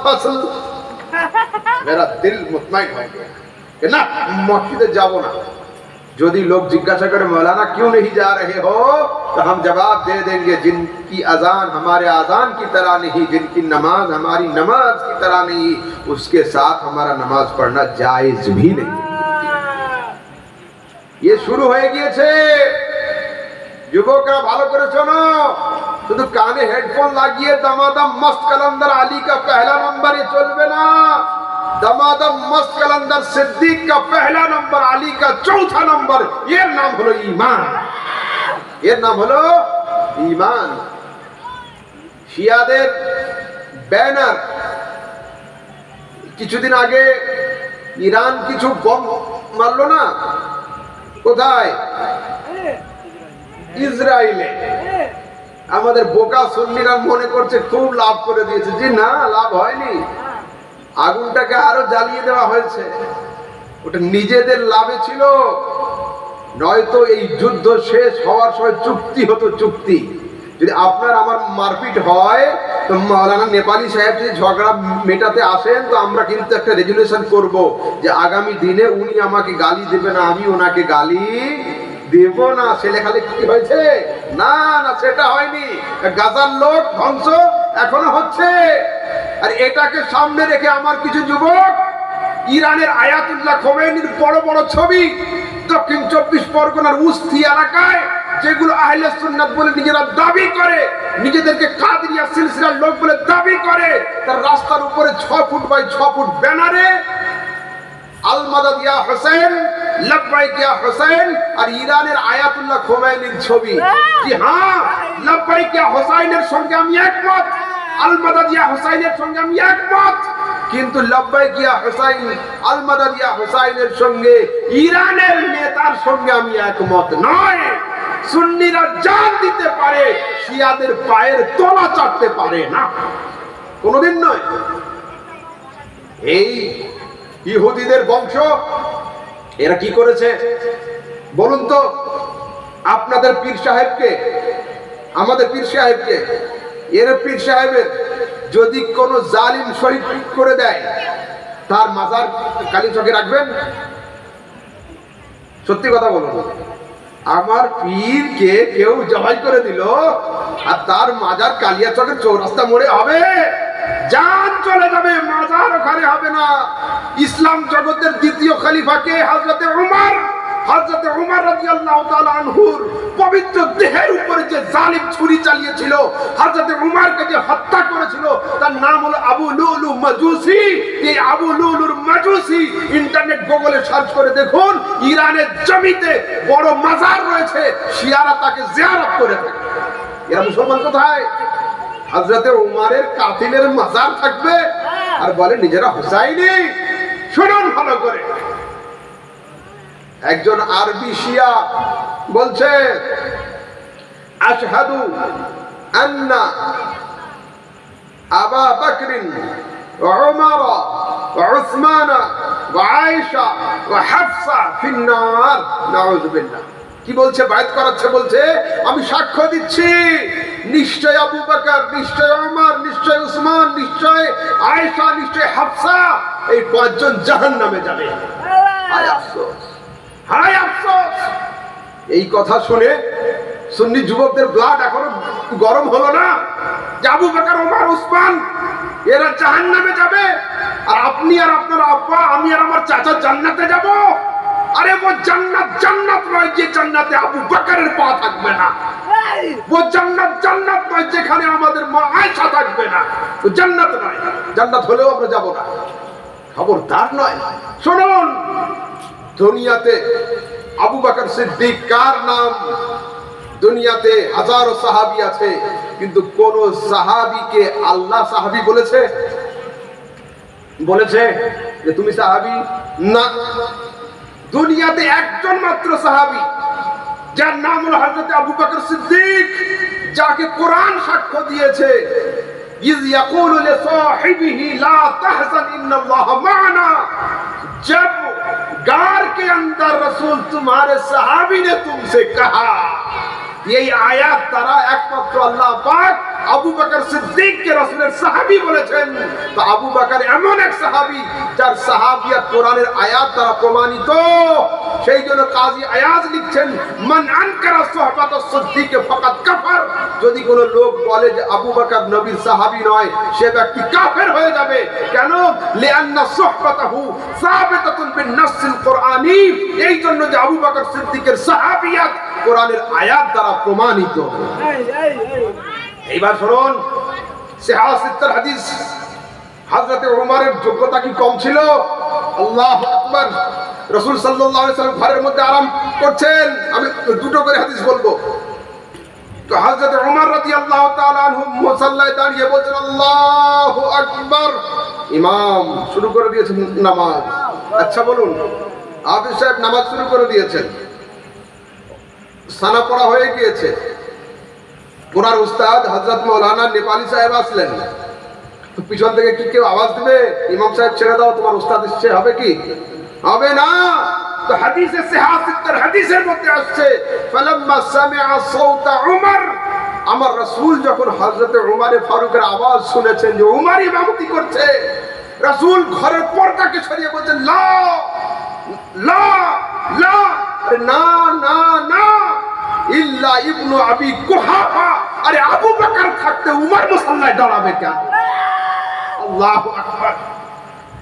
ফাসল। मेरा दिल मुतमईन हो गया कि ना मस्जिदे जाबो ना। यदि लोग जिज्ञासा करें मौलाना क्यों नहीं जा रहे हो, तो हम जवाब दे देंगे जिनकी अजान हमारे अजान की तरह नहीं, जिनकी नमाज हमारी नमाज की तरह नहीं, उसके साथ हमारा नमाज पढ़ना जायज भी नहीं। ये शुरू হয়ে গিয়েছে। যুবকরা ভালো করে শোনো, শুধু কানে হেডফোন লাগিয়ে দামাদম মস্ত কালান্দার আলী का पहला नंबर ये চলবে না। দামাদম মস্ত কালান্দার সিদ্দিক का पहला नंबर, আলী का चौथा नंबर, এর নাম হলো ঈমান। এর নাম হলো ঈমান। শিয়াদের ব্যানার, কিছুদিন আগে ইরান কিছু বম মারলো না, কোথায়? ইসরায়েলে। আমাদের বোকা সুন্নিরা মনে করছে খুব লাভ করে দিয়েছে। জি না, লাভ হয়নি, আগুনটাকে আরো জ্বালিয়ে দেওয়া হয়েছে। ওটা নিজেদের লাভে ছিল, নয়তো এই যুদ্ধ শেষ হওয়ার সময় চুক্তি হতো, চুক্তি। যদি আপনার আমার মারপিট হয়, তো মাওলানা নেপালি সাহেব যদি ঝগড়া মেটাতে আসেন, তো আমরা কিন্তু একটা রেজুলেশন করব যে আগামী দিনে উনি আমাকে গালি দেবে না, আমি ওনাকে গালি দেব না। সে লেখালেখি কি হয়েছে? না না, সেটা হয়নি। গাজার লোক ধ্বংস এখনো হচ্ছে। আর এটাকে সামনে রেখে আমার কিছু যুবক ইরানের আয়াতুল্লাহ খোমেনির বড় বড় ছবি দক্ষিণ 24 পরগনার উস্তি এলাকায়, যেগুলো আহলে সুন্নাত বলে নিজেরা দাবি করে, নিজেদেরকে কাদরিয়া সিলসিলার লোক বলে দাবি করে, তার রাস্তার উপরে 6 ফুট বাই 6 ফুট ব্যানারে আল মাদাদ ইয়া হোসেন, লব্বাইক ইয়া হোসেন, আর ইরানের আয়াতুল্লাহ খোমেনির ছবি। জি হ্যাঁ, লব্বাইক ইয়া হোসেনের সঙ্গে আমি একমত, আল মাদাদ ইয়া হোসেনের সঙ্গে আমি একমত, কিন্তু লব্বাইক ইয়া হোসেন, আল মাদাদ ইয়া হোসেনের সঙ্গে ইরানের নেতার সঙ্গে আমি একমত নয়। সুন্নিরা জান দিতে পারে, শিয়াদের পায়ের তলা চাটতে পারে না, কোনোদিন নয়। এই ইহুদিদের বংশ এরা কি করেছে বলুন তো? আপনাদের পীর সাহেবকে, আমাদের পীর সাহেবকে, এর পীর সাহেবের যদি কোনো জালিম শহীদ করে দেয়, তার মাজার কালীচকে রাখবেন? সত্যি কথা বলুন। আমার পীরকে কেউ জবাই করে দিল, আর তার মাজার কালিয়াচকের চৌরাস্তা মোড়ে হবে? জান চলে যাবে, মাজার ওখানে হবে না। ইসলাম জগতের দ্বিতীয় খলিফাকে হযরতে উমর, হযরতে উমর রাদিয়াল্লাহু তাআলা আনহুর পবিত্র দেহের উপরে যে জালিম ছুরি চালিয়েছিল, হযরতে উমরকে যে হত্যা করেছিল, তার নাম হলো আবু লুলু মাজুসি। এই আবু লুলুর মাজুসি, ইন্টারনেট গুগলে সার্চ করে দেখুন, ইরানের জমিতে বড় মাজার রয়েছে, শিয়ারা তাকে জিয়ারত করে থাকে। এরা মুসলমান কোথায়? হযরতে উমারের কাতিলের মাজার থাকবে আর বলে নিজেরা হুসাইনি। শুনুন ভালো করে, একজন আরবি শিয়া বলছে আশহাদু আন্না আবা বকরিন ওয়া উমর ওয়া উসমান ওয়া আয়েশা ওয়া হাফসা ফিন নার। নাউযু বিল্লাহ। কি বলছে? বায়াত করাচ্ছে, বলছে আমি সাক্ষ্য দিচ্ছি নিশ্চয় আবু বকর, নিশ্চয় ওমর, নিশ্চয় উসমান, নিশ্চয় আয়েশা, নিশ্চয় হাফসা, এই পাঁচজন জাহান্নামে যাবে। হায় আফসোস, হায় আফসোস। এই কথা শুনে সুন্নি যুবকদের ব্লাড এখনো গরম হলো না যে আবু বকর, ওমর, উসমান এরা জাহান্নামে যাবে আর আপনি আর আপনার আব্বা, আমি আর আমার চাচা জান্নাতে যাব। আরে ও জান্নাত জান্নাত নয় যে জান্নাতে আবু বকরের পা থাকবে না। ও জান্নাত জান্নাত নয় যেখানে আমাদের মা আয়েশা থাকবে না। ও জান্নাত নয়। জান্নাত হলেও আমরা যাব না, খবরদার নয়। শুনুন, দুনিয়াতে আবু বকর সিদ্দিক কার নাম? দুনিয়াতে হাজারো সাহাবী আছে, কিন্তু কোন সাহাবীকে আল্লাহ সাহাবী বলেছে? বলেছে যে তুমি সাহাবী? না। দুনিয়াতে একজন মাত্র সাহাবী যার নাম হলো হযরত আবু বকর সিদ্দিক, যাকে কোরআন সাক্ষ্য দিয়েছে ইয ইয়াকুলু লিসাহিবিহি লা তাহজান ইন্নাল্লাহ মা'না। जब गार के अंदर रसूल तुम्हारे सहाबी ने तुमसे कहा, এই আয়াত দ্বারা একমাত্র আল্লাহ পাক আবু বকর সিদ্দিককে রাসূলের সাহাবী বলেছেন। তো আবু বকর এমন এক সাহাবী যার সাহাবিয়াত কোরআনের আয়াত দ্বারা প্রমাণিত। সেই জন্য কাজী আয়াজ লিখছেন, মান আনকারা সুহবাত সিদ্দিক ফাকাদ কাফার। যদি কোন লোক বলে যে আবু বকর নবীর সাহাবী নয়, সে ব্যক্তি কাফের হয়ে যাবে। কেন? লিআন্না সুহবাতাহু সাবিতাতুন বিন-নাসিল কুরআনী। এই জন্য যে আবু বকর সিদ্দিকের সাহাবিয়াত কোরআনের আয়াত দ্বারা প্রমাণিত। এইবার শুনুন, সিহাসিত্তার হাদিস, হযরতে ওমরের যোগ্যতা কি কম ছিল? আল্লাহু আকবার। রাসূল সাল্লাল্লাহু আলাইহি ওয়াসাল্লাম ঘরের মধ্যে আরাম করছেন। আমি দুটো করে হাদিস বলবো। তো হযরতে ওমর রাদিয়াল্লাহু তাআলা আনহু মুসাল্লায় দাঁড়িয়ে বলছেন আল্লাহু আকবার। ইমাম শুরু করে দিয়েছেন নামাজ। আচ্ছা বলুন, হাফেজ সাহেব নামাজ শুরু করে দিয়েছেন, সানা পড়া হয়ে গিয়েছে। ওনার উস্তাদ হযরত মাওলানা নেপালি সাহেব আসলেন। তো পিছন থেকে কি কেউ আওয়াজ দিবে, ইমাম সাহেব ছেড়ে দাও, তোমার উস্তাদ এসেছে? হবে কি? হবে না। তো হাদিসে সিহাসিত্তার হাদিসের মধ্যে আসছে, ফালাম্মা সামিআ সাউতা উমর, আমার রাসূল যখন হযরত উমর ফারুকের আওয়াজ শুনেছেন যে উমর ইমামতি করছে, রাসূল ঘরের পর্দাকে সরিয়ে বলছেন লা লা লা, না না না, ইল্লা ইবনু আবি কুহাফা। আরে আবু বকর থাকতে উমর মুসাল্লায় দাঁড়াবে কেন? আল্লাহু আকবার।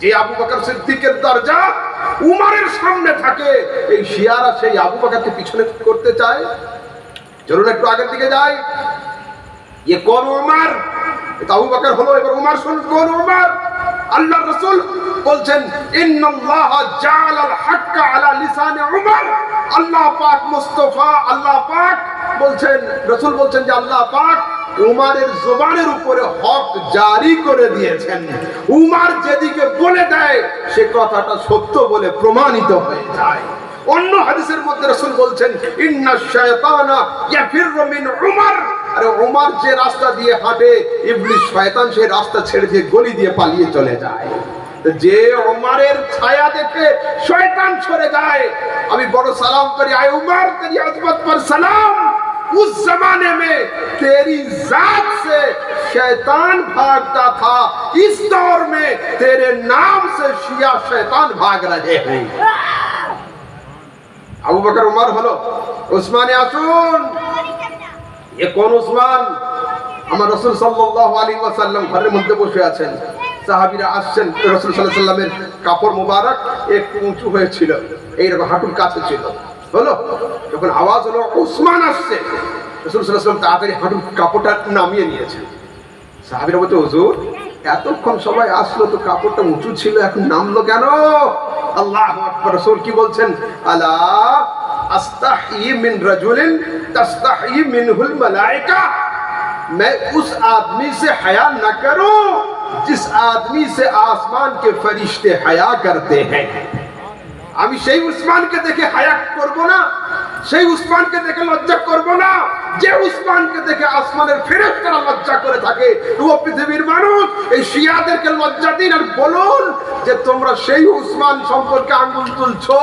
যে আবু বকর সিদ্দিকের দরজা উমরের সামনে থাকে, এই শিয়ারা সেই আবু বকরকে পিছনে করতে চায়। চলুন একটু আগের দিকে যাই। ये कौन उमर? এটা আবু বকর হলো। এবার উমর শুনুন, কোন উমর? আল্লাহর রাসূল বলছেন ইন্নাল্লাহা জাআলাল হাক্কা আলা লিসানি উমর। আল্লাহ পাক মুস্তাফা, আল্লাহ পাক বলছেন, রাসূল বলছেন যে আল্লাহ পাক উমরের জবানের উপরে হক জারি করে দিয়েছেন। উমর যেদিকে বলে দেয় সে কথাটা সত্য বলে প্রমাণিত হয়ে যায়। অন্য হাদিসের মধ্যে রাসূল বলছেন ইন্নাশ শায়তানা ইয়াফিরু মিন উমর। আরে উমর যে রাস্তা দিয়ে হাঁটে, ইবলিস শয়তান সেই রাস্তা ছেড়ে দিয়ে গলি দিয়ে পালিয়ে চলে যায়। যে উমরের ছায়া দেখে শয়তান সরে যায়। আমি বড় সালাম করি, আয় উমর তেরি আজমত पर सलाम। उस जमाने में तेरी जात से शैतान भागता था, इस दौर में तेरे नाम से शिया शैतान भाग रहे हैं। আবু বকর উমর হলো। উসমানে আসুন। এ কোন উসমান? আমার রাসূল সাল্লাল্লাহু আলাইহি ওয়াসাল্লাম ঘরের মধ্যে বসে আছেন, সাহাবীরা আসছেন। রাসূল সাল্লাল্লাহু আলাইহি ওয়াসাল্লামের কাপড় মোবারক একটু উঁচু হয়েছিল, এইরকম হাঁটুর কাছে ছিল। হলো যখন আওয়াজ হলো উসমান আসছে, রাসূল সাল্লাল্লাহু আলাইহি ওয়াসাল্লাম তাড়াতাড়ি হাঁটুর কাপড়টা নামিয়ে নিয়েছেন। সাহাবীরা বলতে, হুজুর এতক্ষণ সবাই আসলো তো কাপড়টা উঁচু ছিল, এখন নামলো কেন? আল্লাহু আকবার। রাসূল কি বলছেন? আলা আস্তাহি মিন রাজুলিন তাস্তাহি মিনহুল মালায়েকা। मैं उस आदमी से हया न करूं जिस आदमी से आसमान के फरिश्ते हया करते हैं। আমি সেই উসমানকে দেখে হায়া করব না, সেই উসমানকে দেখে লজ্জা করব না যে উসমানকে দেখে আসমানের ফেরেশতারা লজ্জা করে থাকে। ও পৃথিবীর মানুষ, এই শিয়াদেরকে লজ্জা দিন আর বলুন যে তোমরা সেই উসমান সম্পর্কে আঙ্গুল তুলছো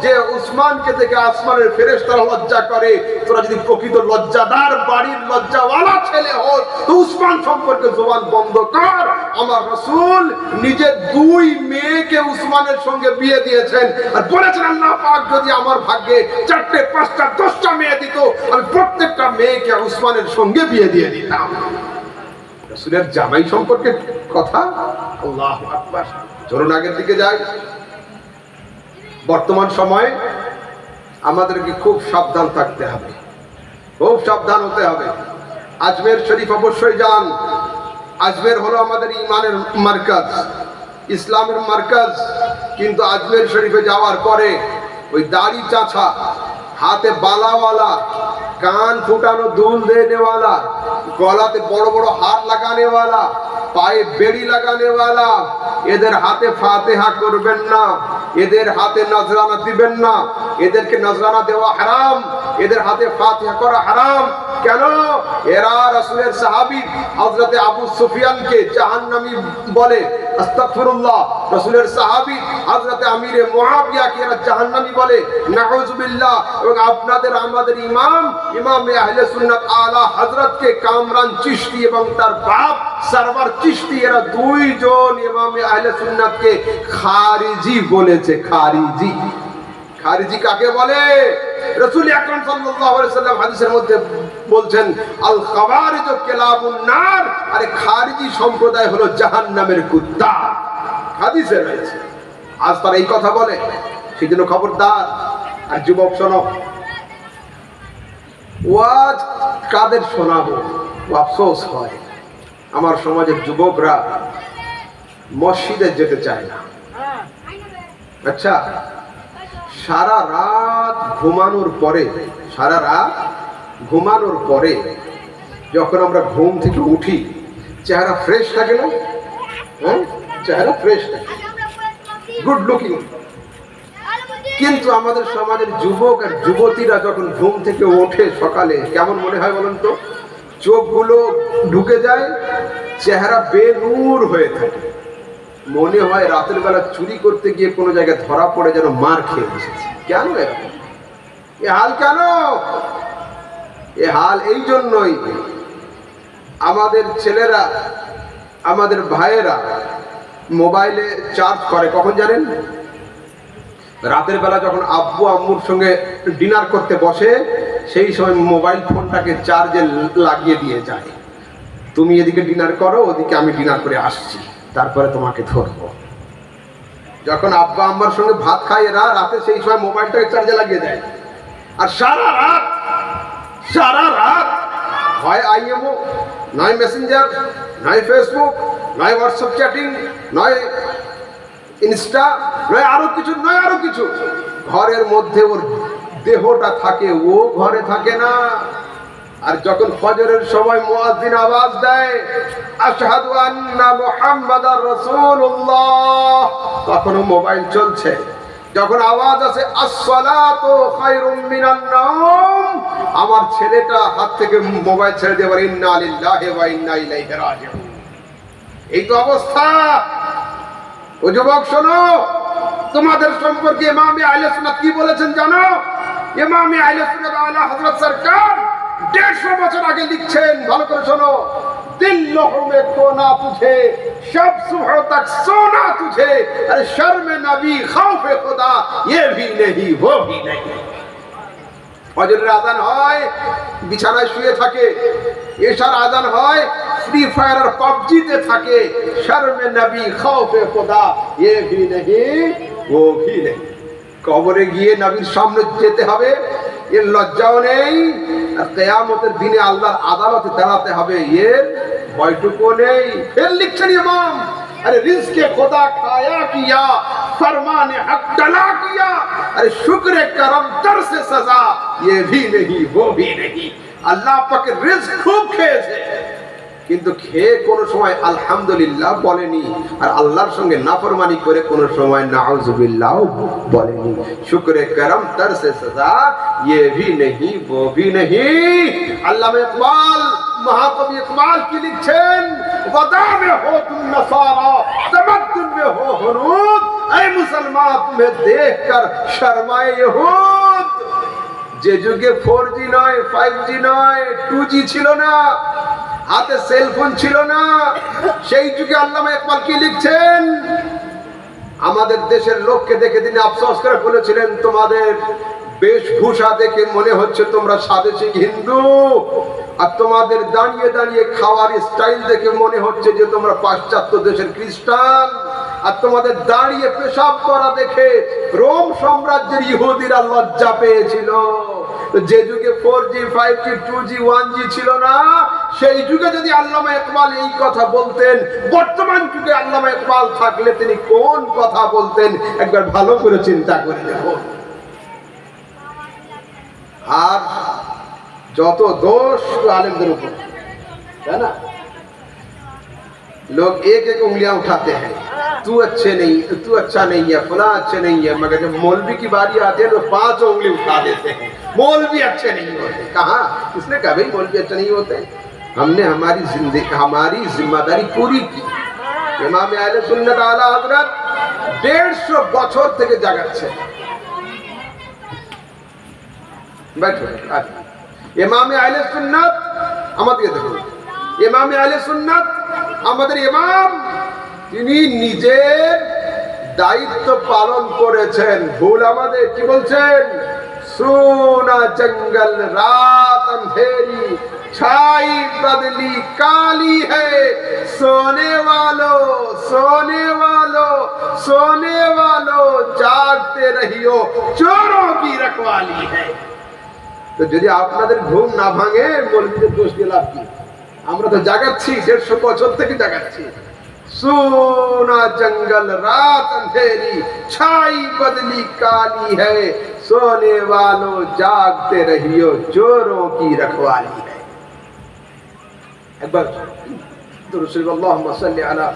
যে উসমানকে দেখে আসমানের ফেরেশতারা লজ্জা করে। তোরা যদি প্রকৃত লজ্জাদার বাড়ির লজ্জাওয়ালা ছেলে হস তো উসমান সম্পর্কে জবান বন্ধ কর। আমার রাসূল নিজের 2 মেয়েকে উসমানের সঙ্গে বিয়ে দিয়েছেন আর বলেছেন আল্লাহ পাক যদি আমার ভাগ্যে 4টে 5টা 10টা মেয়ে দিত আমি প্রত্যেকটা মেয়েকে উসমানের সঙ্গে বিয়ে দিয়ে দিতাম। রাসূলের জামাই সম্পর্কে কথা। আল্লাহু আকবার। চলুন আগের দিকে যাই। বর্তমান সময়ে আমাদেরকে খুব সাবধান থাকতে হবে, খুব সাবধান হতে হবে। আজমের শরীফ অবশ্যই যান। আজমের হলো আমাদের ইমানের মার্কাজ, ইসলামের মার্কাজ। কিন্তু আজমের শরীফে যাওয়ার পরে ওই দাড়ি চাঁচা, হাতে বালাওয়ালা, কান ফুটানো দুল দেনেওয়ালা, গলাতে বড় বড় হার লাগানেওয়ালা, পায়ে বেড়ি লাগানেওয়ালা, এদের হাতে ফাতিহা করবেন না, এদের হাতে নজরানা দিবেন না। এদেরকে নজরানা দেওয়া হারাম, এদের হাতে ফাতিহা করা হারাম। কেন? এরা রাসূলের সাহাবী হযরত আবু সুফিয়ানকে জাহান্নামী বলে। আস্তাগফিরুল্লাহ। রাসূলের সাহাবী হযরত আমিরে মুআবিয়াকে এরা জাহান্নামী বলে। নাউযুবিল্লাহ। এবং আপনাদের আমাদের ইমামে আহলে সুন্নাত আলা হযরতকে কামরান চিশতি এবং তার বাপ সরওয়ার চিশতি এরা 2 জন ইমামে আহলে সুন্নাতকে খারিজি বলেছে। খারিজি। খারিজি কাকে বলে? রাসূল আকরাম সাল্লাল্লাহু আলাইহি ওয়াসাল্লাম হাদিসের মধ্যে বলছেন আল খাওয়ারিজ কিলাবুন নার। আরে খারিজি সম্প্রদায় হলো জাহান্নামের কুত্তা। হাদিসে রয়েছে। আজ তারা এই কথা বলে, সেজন্য খবরদার। আর যুবক শোনো, ওয়াজ কাদের শোনাবো? আফসোস হয় আমার সমাজের যুবকরা মসজিদে যেতে চায় না। আচ্ছা, সারা রাত ঘুমানোর পরে যখন আমরা ঘুম থেকে উঠি চেহারা ফ্রেশ থাকে না? চেহারা ফ্রেশ থাকে, গুড লুকিং। কিন্তু আমাদের সমাজের যুবক আর যুবতীরা যখন ঘুম থেকে ওঠে সকালে কেমন মনে হয় বলুন তো? চোখগুলো ঢুকে যায়, চেহারা বেনূর হয়ে থাকে। মনে হয় রাতের বেলা চুরি করতে গিয়ে কোনো জায়গায় ধরা পড়ে যেন মার খেয়ে বসেছে। কেন এরকম? এ হাল কেন? এ হাল এই জন্যই আমাদের ছেলেরা, আমাদের ভাইয়েরা মোবাইলে চার্জ করে কখন জানেন? রাতের বেলা যখন আব্বু আম্মুর সঙ্গে ডিনার করতে বসে সেই সময় মোবাইল ফোনটাকে চার্জে লাগিয়ে দিয়ে যায়। তুমি এদিকে ডিনার করো, ওদিকে আমি ডিনার করে আসছি, তারপরে তোমাকে ধরবো। যখন আব্বা আম্মার সঙ্গে ভাত খায় এরা রাতে, সেই সময় মোবাইলটাকে চার্জে লাগিয়ে দেয়। আর সারা রাত হয় আইএমও, নয় মেসেঞ্জার, নয় ফেসবুক, নয় হোয়াটসঅ্যাপ চ্যাটিং, নয় ইনস্টা, নয় আরো কিছু। ঘরের মধ্যে ওর দেহটা থাকে, ও ঘরে থাকে না। আর যখন ফজরের সময় মুয়াজ্জিন আওয়াজ দেয় আশহাদু আন্না মুহাম্মাদার রাসূলুল্লাহ, তখনও মোবাইল চলছে। যখন আওয়াজ আসে আসসালাতু খায়রুম মিনান নাওম, আমার ছেলেটা হাত থেকে মোবাইল ছেড়ে দিয়ে বলে ইন্না লিল্লাহি ওয়া ইন্না ইলাইহি রাজিউন। এই তো অবস্থা। ও যুবক শোনো, তোমাদের সম্পর্কে ইমামে আহলে সুন্নাত কি বলেছেন জানো? ইমামে আহলে সুন্নাত আলা হযরত সরকার 150 বছর আগে লিখছেন, ভালো করে শোনো। दिल लहू में खोना तुझे, शब सुबह तक सोना तुझे, अरे शर्म नबी खौफ खुदा ये भी नहीं वो भी नहीं। ফজরের আযান হয়, বিছানায় শুয়ে থাকে। এশার আযান হয়, ফ্রি ফায়ার আর পাবজিতে থাকে। শর্মে নবী খৌফে খুদা ये भी नहीं वो भी नहीं। কবরে গিয়ে নবীর সামনে যেতে হবে, এর লজ্জাও নেই। আর কিয়ামতের দিনে আল্লাহর আদালতে দাঁড়াতে হবে, এর ভয়টুকু নেই। ফের লিখছেন ইমাম, अरे रिज़्क़ खुदा खाया किया, फरमाने हक टला किया, अरे शुक्र करम तर से सजा ये भी नहीं वो भी नहीं। अल्लाह पाक रिज़्क़ खूब खेয়েছে, কিন্তু খেয়ে কোনো সময় আলহামদুলিল্লাহ বলেনি, আর আল্লাহর সঙ্গে নাফরমানি করে কোনো সময় নাউজুবিল্লাহ বলেনি। শুকরে করম তর সে সজা ये भी नहीं वो भी नहीं। আল্লামা ইকবাল, মহাকবি ইকবাল কি লিখছেন, ওয়াদা में हो तुम नसारा तमद्दुन में हो हुनूद, ऐ मुसलमान तुम्हें देखकर शर्माए यहूद। যে যুগে 4G নয়, 5G নয়, 2G ছিল না, হাতে সেলফোন ছিল না, সেই যুগে আল্লামা ইকবাল কি লিখছেন, আমাদের দেশের লোককে দেখে তিনি আফসোস করে বলেছিলেন, তোমাদের বেশভূষা দেখে মনে হচ্ছে তোমরা স্বদেশী হিন্দু, আর তোমাদের দাঁড়িয়ে দাঁড়িয়ে খাওয়ার স্টাইল দেখে মনে হচ্ছে যে তোমরা পাশ্চাত্য দেশের খ্রিস্টান, আর তোমাদের দাঁড়িয়ে পেশাব করা দেখে রোম সাম্রাজ্যের ইহুদিরা লজ্জা পেয়েছিল। যে যুগে 4G 5G 2G 1G ছিল না, সেই যুগে যদি আল্লামা ইকবাল এই কথা বলতেন, বর্তমান যুগে আল্লামা ইকবাল থাকলে তিনি কোন কথা বলতেন একবার ভালো করে চিন্তা করে দেখুন। আর যত দোষ আলেমদের উপর, है ना, लोग एक एक उंगलियां उठाते हैं, तू अच्छे नहीं, तू अच्छा नहीं है, फला अच्छे नहीं है, मगर जब मौलवी की बारी आती है तो 5 उंगली उठा देते हैं, मौलवी अच्छे नहीं होते। कहाँ, किसने कहा भाई मौलवी अच्छे नहीं होते? हमने हमारी जिंदगी, हमारी जिम्मेदारी पूरी की। इमाम आले सुन्नत आला हजरत 150 বছর থেকে জাগাচ্ছে। बैठो, ইমাম আহলে সুন্নাত আমাদেরকে দেখুন, ইমাম আহলে সুন্নাত আমাদের ইমাম, তিনি নিজের দায়িত্ব পালন করেছেন। ভুল আমাদের কি বলছেন, সোনা জঙ্গল রাত अंधेरी छाई बदली काली है, सोने वालों सोने वालों सोने वालों जागते रहियो, चोरों की रखवाली है। তো যদি আপনাদের ঘুম না ভাঙে, মৌলবীদের দোষ দিয়ে লাভ কি? আমরা তো জাগাচ্ছি, 150 বছর থেকে জাগাচ্ছি। সোনা জঙ্গল রাত अंधेरी छाई बदली काली है, सोने वालों जागते रहियो, चोरों की रखवाली है। एक बार दुरूद शरीफ अल्लाहुम्मा सल्ली अला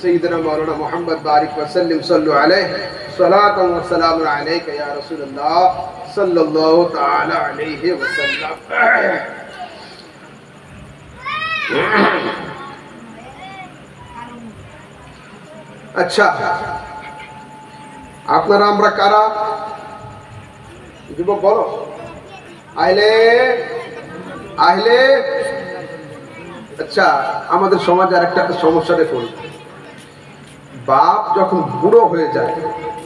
सय्यिदिना मौलाना मुहम्मद बारिक वसल्लम सल्लु अलैहि सलातु व सलामु अलैका या रसूलल्लाह सल्लल्लाहु ताला अलैहि वसल्लम। अच्छा, আপনারা আমরা কারা? যুবক বলো, আইলে আইলে। আচ্ছা, আমাদের সমাজে আরেকটা সমস্যা দেখুন, বাপ যখন বুড়ো হয়ে যায়,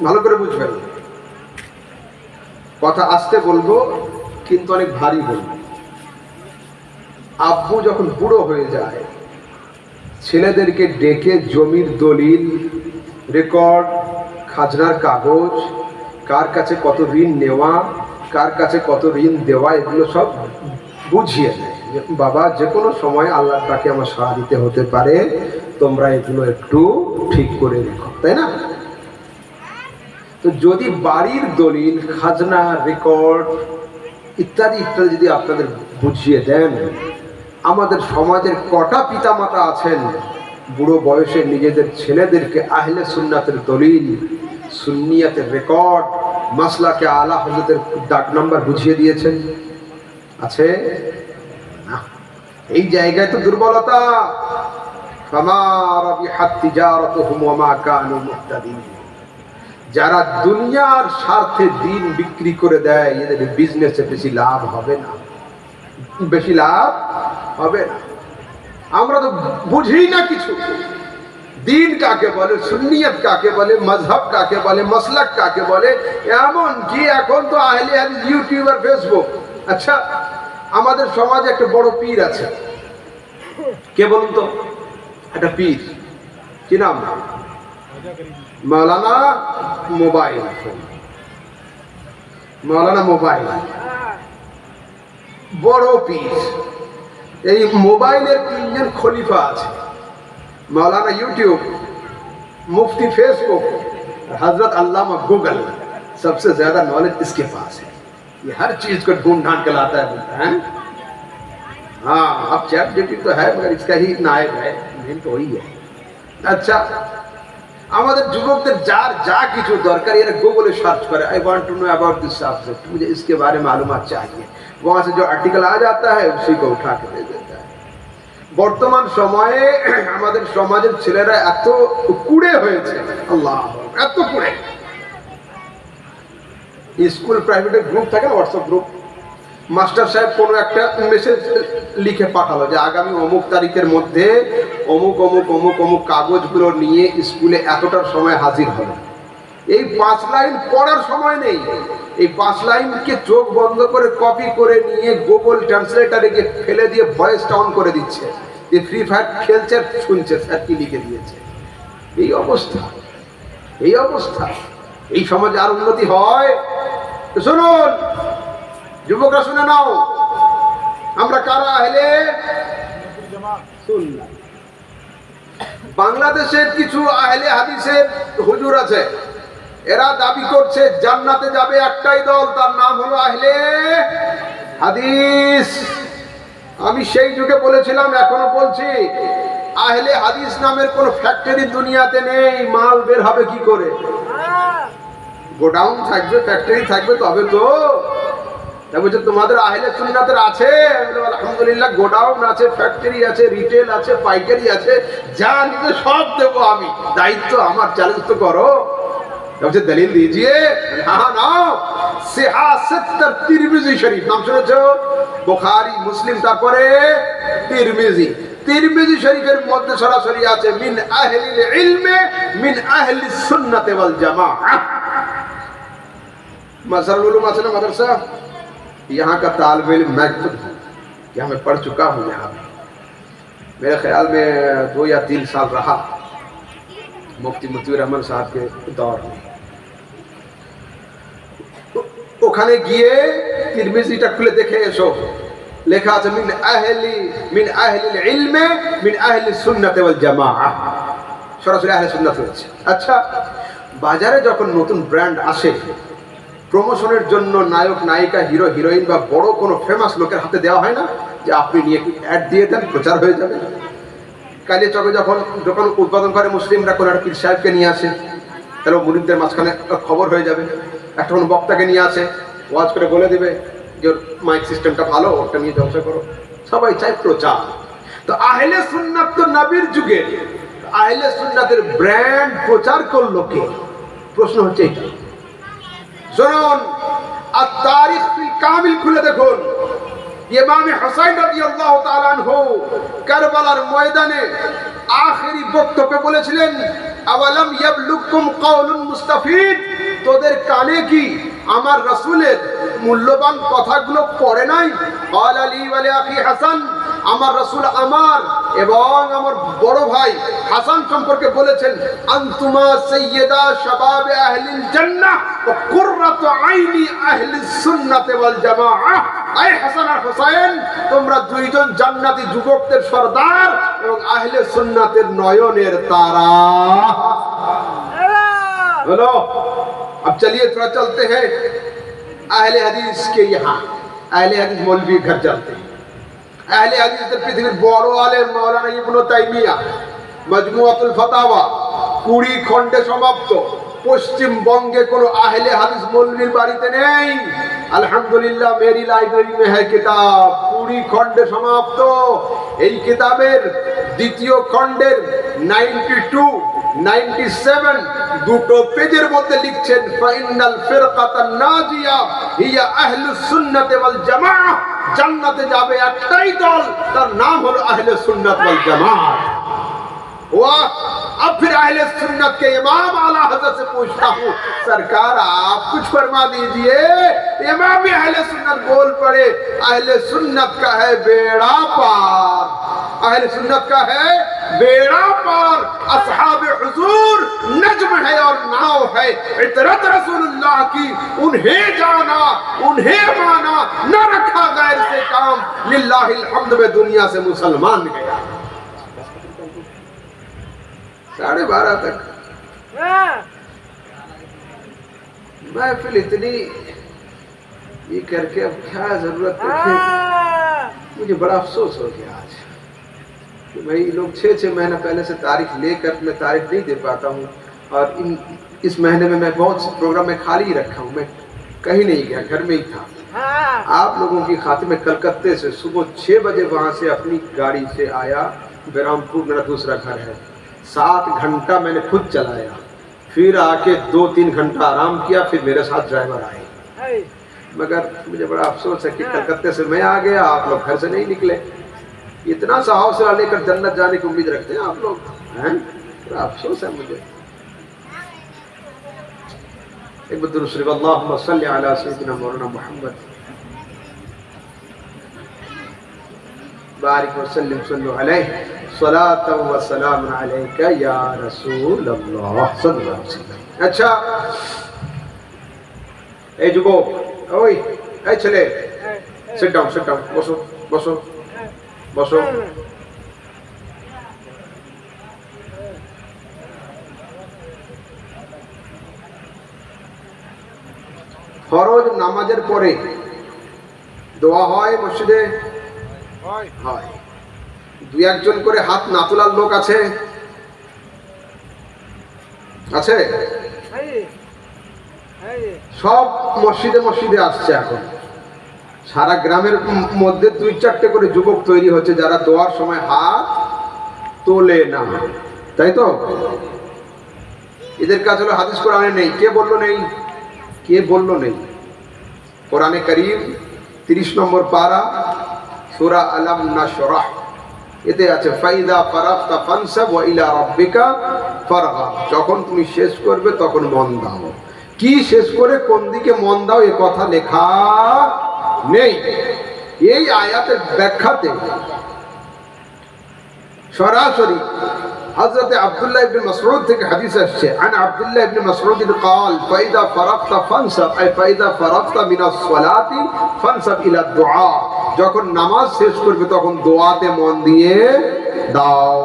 ভালো করে বুঝবেন, কথা আস্তে বলবো কিন্তু অনেক ভারী বলবো। আব্বু যখন বুড়ো হয়ে যায়, ছেলেদেরকে ডেকে জমির দলিল, রেকর্ড, খাজনার কাগজ, কার কাছে কত ঋণ নেওয়া, কার কাছে কত ঋণ দেওয়া, এগুলো সব বুঝিয়ে দেয়। বাবা, যে কোনো সময় আল্লাহর ডাকে আমার সাড়া দিতে হতে পারে, তোমরা এগুলো একটু ঠিক করে রেখো, তাই না? তো যদি বাড়ির দলিল, খাজনা, রেকর্ড ইত্যাদি ইত্যাদি যদি আপনাদের বুঝিয়ে দেন, আমাদের সমাজের কটা পিতামাতা আছেন বুড়ো বয়সে নিজেদের ছেলেদেরকে আহলে সুন্নাতের দলিল, সুন্নিয়াতের রেকর্ড, মাসলাকে আলা হযরতের ডাক নাম্বার বুঝিয়ে দিয়েছেন? আছে না? এই জায়গায় তো দুর্বলতা। ফামা রাবিহাত তিজারাতুহুম ওয়া মা কানু মুহতাদিন। যারা দুনিয়ার স্বার্থে দিন বিক্রি করে দেয়, এদের বিজনেসে বেশি লাভ হবে না, বেশি লাভ হবে না। আমরা তো বুঝি না কিছু, দিন কাকে বলে, সুন্নিয়ত কাকে বলে, মজহব কাকে বলে, মাসলাক কাকে বলে। এমন কি এখন তো আহলে হাদিস ইউটিউব আর ফেসবুক। আচ্ছা, আমাদের সমাজে একটা বড় পীর আছে, কে বলুন তো? একটা পীর, কি নাম? মৌলানা মোবাইল। মৌলানা মোবাইল বড় পীর। এই মোবাইলের 3 জন খলিফা আছে, मौलाना यूट्यूब, मुफ्ती फेसबुक, हजरत अल्लामा गूगल। सबसे ज्यादा नॉलेज इसके पास है, ये हर चीज को ढूंढ ढांड के लाता है, बोलता है। हाँ, अब चैट जीपीटी तो है मगर इसका ही नायक है, मेन तो वही है। अच्छा, আমাদের যুবকদের যার যা কিছু দরকার এরা গুগলে সার্চ করে, I want to know about this subject, मुझे इसके बारे में मालूमात चाहिए, वहां से जो आर्टिकल आ जाता है उसी को उठा के दे देता है। বর্তমান সময়ে আমাদের সমাজের ছেলেরা এত কুড়ে হয়েছে, আল্লাহ এত কুড়ে। স্কুল প্রাইভেটের গ্রুপ থাকে না, হোয়াটসঅ্যাপ গ্রুপ, মাস্টার সাহেব কোনো একটা মেসেজ লিখে পাঠালো যে আগামী অমুক তারিখের মধ্যে অমুক অমুক অমুক অমুক কাগজগুলো নিয়ে স্কুলে এতটার সময় হাজির হবে। এই 5 লাইন পড়ার সময় নেই, এই 5 লাইনকে চোখ বন্ধ করে কপি করে নিয়ে গুগল ট্রান্সলেটরে গিয়ে ফেলে দিয়ে ভয়েসটা অন করে দিচ্ছে, যে ফ্রি ফায়ার খেলছে শুনছে স্যার কি লিখে দিয়েছে। এই অবস্থা, এই অবস্থা। এই সমাজে আর উন্নতি হয়? শুনুন যুবকরা, শুনে নাও, আমরা কারা আহলে সুন্নাহ। বাংলাদেশের কিছু আহলে হাদিসের হুজুর আছে, এরা দাবি করছে জান্নাতে যাবে একটাই দল, তার নাম হলো আহলে হাদিস। আমি সেই যুগে বলেছিলাম, এখনো বলছি, আহলে হাদিস নামের কোন ফ্যাক্টরি দুনিয়াতে নেই। মাল বের হবে কি করে? গোডাউন থাকবে, ফ্যাক্টরি থাকবে, তবে তো। বলছে তোমাদের আহলে সুন্নাতের আছে? আলহামদুলিল্লাহ, গোডাউন আছে, ফ্যাক্টরি আছে, রিটেল আছে, পাইকারি আছে, যা নিতে সব দেবো আমি, দায়িত্ব আমার, চ্যালেঞ্জ তো করো। বলছে দলিল দিজিয়ে। হ্যাঁ নাও, সিহাসত তিরমিজি শরীফ, নাম শুনেছো? বুখারী, মুসলিম, তারপরে তিরমিজি। তিরমিজি শরীফের মধ্যে সরাসরি আছে মিন আহলিল ইলমে মিন আহলিস সুন্নাতে ওয়াল জামাআহ। মাসারুল উলুম আছে না মাদ্রাসা, यहाँ का तालिब इल्म मैं खुद हूँ, यहाँ मैं पढ़ चुका हूँ। यहाँ मेरे ख्याल में 2 या 3 साल रहा मुफ्ती मुतीउर रहमान साहब के दौर में। ওখানে গিয়ে তিরমিজিটা খুলে দেখে এসো, লেখা আছে মিন আহলিল ইলমে মিন আহলিস সুন্নাতি ওয়াল জামাআহ, সরাসরি আহলে সুন্নাত হয়েছে। আচ্ছা, বাজারে যখন নতুন ব্র্যান্ড আসে, প্রমোশনের জন্য নায়ক নায়িকা, হিরো হিরোইন বা বড় কোনো ফেমাস লোকের হাতে দেওয়া হয় না যে আপনি নিয়ে অ্যাড দিয়ে দেন, প্রচার হয়ে যাবে। কালিয়া চকে যখন দোকান উদ্বোধন করে মুসলিমরা, কোনো একটা পীর সাহেবকে নিয়ে আসে, তাহলে মুরিদদের মাঝখানে খবর হয়ে যাবে। একটা কোনো বক্তাকে নিয়ে আসে, ওয়াজ করে বলে দেবে যে মাইক সিস্টেমটা ভালো, ওটা নিয়ে জলসা করো। সবাই চায় প্রচার। তো আহলে সুন্নাত তো নবীর যুগে, আহলে সুন্নাতের ব্র্যান্ড প্রচার করলো কে? প্রশ্ন হচ্ছে এটা। শুনুন, আর তারিখ কামিল খুলে দেখুন, ইমাম হুসাইন রাদিয়াল্লাহু তাআলা আনহু কারবালার ময়দানে আখেরি বক্তব্যে বলেছিলেন, আওয়ালাম ইয়াবলুকুম কাউলুন মুস্তাফিদ, তোদের কানে কি আমার রাসূলের মূল্যবান কথাগুলো পড়ে নাই? ক্বাল আলী ওয়া আখি হাসান, আমার রাসূল আমার এবং আমার বড় ভাই হাসান সম্পর্কে বলেছেন, আনতুমা সাইয়্যিদা শাবাবে আহলিল জান্নাহ ওয়া কুররাতু আইনি আহলিস সুন্নাতি ওয়াল জামাআহ। এই হাসান আর হুসাইন, তোমরা দুইজন জান্নাতি যুবকদের সরদার এবং আহলে সুন্নাতের নয়নের তারা। बोलो, अब चलिए थोड़ा चलते हैं अहले हदीस के यहाँ। अहले हदीस मौलवी घर चलते हैं। अहले हदीस पृथ्वीर बड़ आलेम मौलाना इब्नु ताइमिया, मजमुआतुल फतावा 20 খণ্ডে সমাপ্ত। পশ্চিমবঙ্গে কোনো আহলে হাদিস মৌলবীর বাড়িতে নেই। আলহামদুলিল্লাহ, মেরি লাইব্রেরি में है किताब, 20 খণ্ডে সমাপ্ত। এই কিতাবের দ্বিতীয় খণ্ডের 92, 97 দুটো পেজের মধ্যে লিখছেন, ফাইনাল ফিরকাতান নাজিয়া হিয়া আহলুস সুন্নাতি ওয়াল জামাআহ, জান্নাতে যাবে একটাই দল, তার নাম হলো আহলে সুন্নাত ওয়াল জামাআহ। वाह, अब फिर अहले सुन्नत के इमाम आला हज़रत से पूछता हूँ, सरकार आप कुछ फरमा दीजिए। इमाम अहले सुन्नत बोल पड़े, अहले सुन्नत का है बेड़ा पार, अहले सुन्नत का है बेड़ा पार। असहाबे हुजूर नज्म है और नाव है, इतरत रसूलुल्लाह की उन्हें जाना, उन्हें माना, न रखा गैर से काम, लिल्लाहिल हम्द में दुनिया से मुसलमान गया। 12:30 तक महफिल इतनी ये करके अब क्या जरूरत है? मुझे बड़ा अफसोस हो गया आज कि भाई लोग 6-6 महीना पहले से तारीख लेकर मैं तारीख नहीं दे पाता हूँ, और इस महीने में मैं बहुत से प्रोग्राम में खाली ही रखा हूँ, मैं कहीं नहीं गया, घर में ही था। आप लोगों की खातिर में कलकत्ते से सुबह 6 बजे वहाँ से अपनी गाड़ी से आया, बहरामपुर मेरा दूसरा घर है, 7 घंटा मैंने खुद चलाया, फिर आके 2-3 घंटा आराम किया, फिर मेरे साथ ड्राइवर आए। मगर मुझे बड़ा अफसोस है कि कलकत्ते से मैं आ गया, आप लोग घर से नहीं निकले। इतना सा हौसला लेकर जन्नत जाने की उम्मीद रखते हैं आप लोग, हैं? बड़ा अफसोस है मुझे। एक बदर शरीफ अल्लाहुम्मा सल्ली अला सय्यिदिना मौलाना मुहम्मद बारिक व सल्लिम सल्लु अलैहि सलातु व सलाम अलैका या रसूल अल्लाह सल्लल्लाहु अलैहि वसल्लम। अच्छा ए যুবক, ওই এই ছেলে, সিট ডাউন, বসো বসো বসো। ফরজ নামাজের পরে দোয়া হয় মসজিদে? হয়। 2-1 করে হাত না তোলার লোক আছে? আছে? সব মসজিদে আসছে এখন, সারা গ্রামের মধ্যে 2-4টে করে যুবক তৈরি হচ্ছে যারা দোয়ার সময় হাত তোলে না, তাই তো? এদের কাছে হলো হাদিস কোরআনে নেই। কে বললো নেই? কোরআনে কারীম 30 নম্বর পারা সূরা আলাম নাশরাহ, এতে আছে ফাইদা ফারাগতা ফানসাব ওয়া ইলা রাব্বিকা ফারগাব। যখন তুমি শেষ করবে তখন মন দাও। কি শেষ করে কোন দিকে মন দাও এ কথা লেখা নেই। এই আয়াতের ব্যাখ্যাতে সরাসরি হযরত আব্দুল্লাহ ইবনে মাসউদ থেকে হাদিস আসছে, আন আব্দুল্লাহ ইবনে মাসউদ قال فاذا فرغت فانصب اي فاذا فرغت من الصلاه فانصب الى الدعاء। যখন নামাজ শেষ করবে তখন দোয়াতে মন দিয়ে দাও।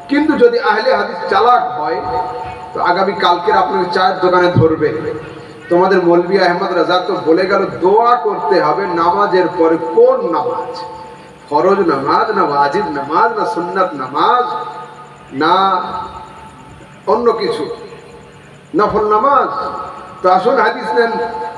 কিন্তু যদি আহলে হাদিস চালাক হয় তো আগামী কালকের আপনাকে চায়ের দোকানে ধরবে, তোমাদের মৌলভী আহমদ রাজা তো বলে গেল দোয়া করতে হবে নামাজের পরে। কোন নামাজ? ফরজ নামাজ না ওয়াজিব নামাজ না সুন্নাত নামাজ না অন্য কিছু, নফল নামাজ? তো আসুন হাদিস নেন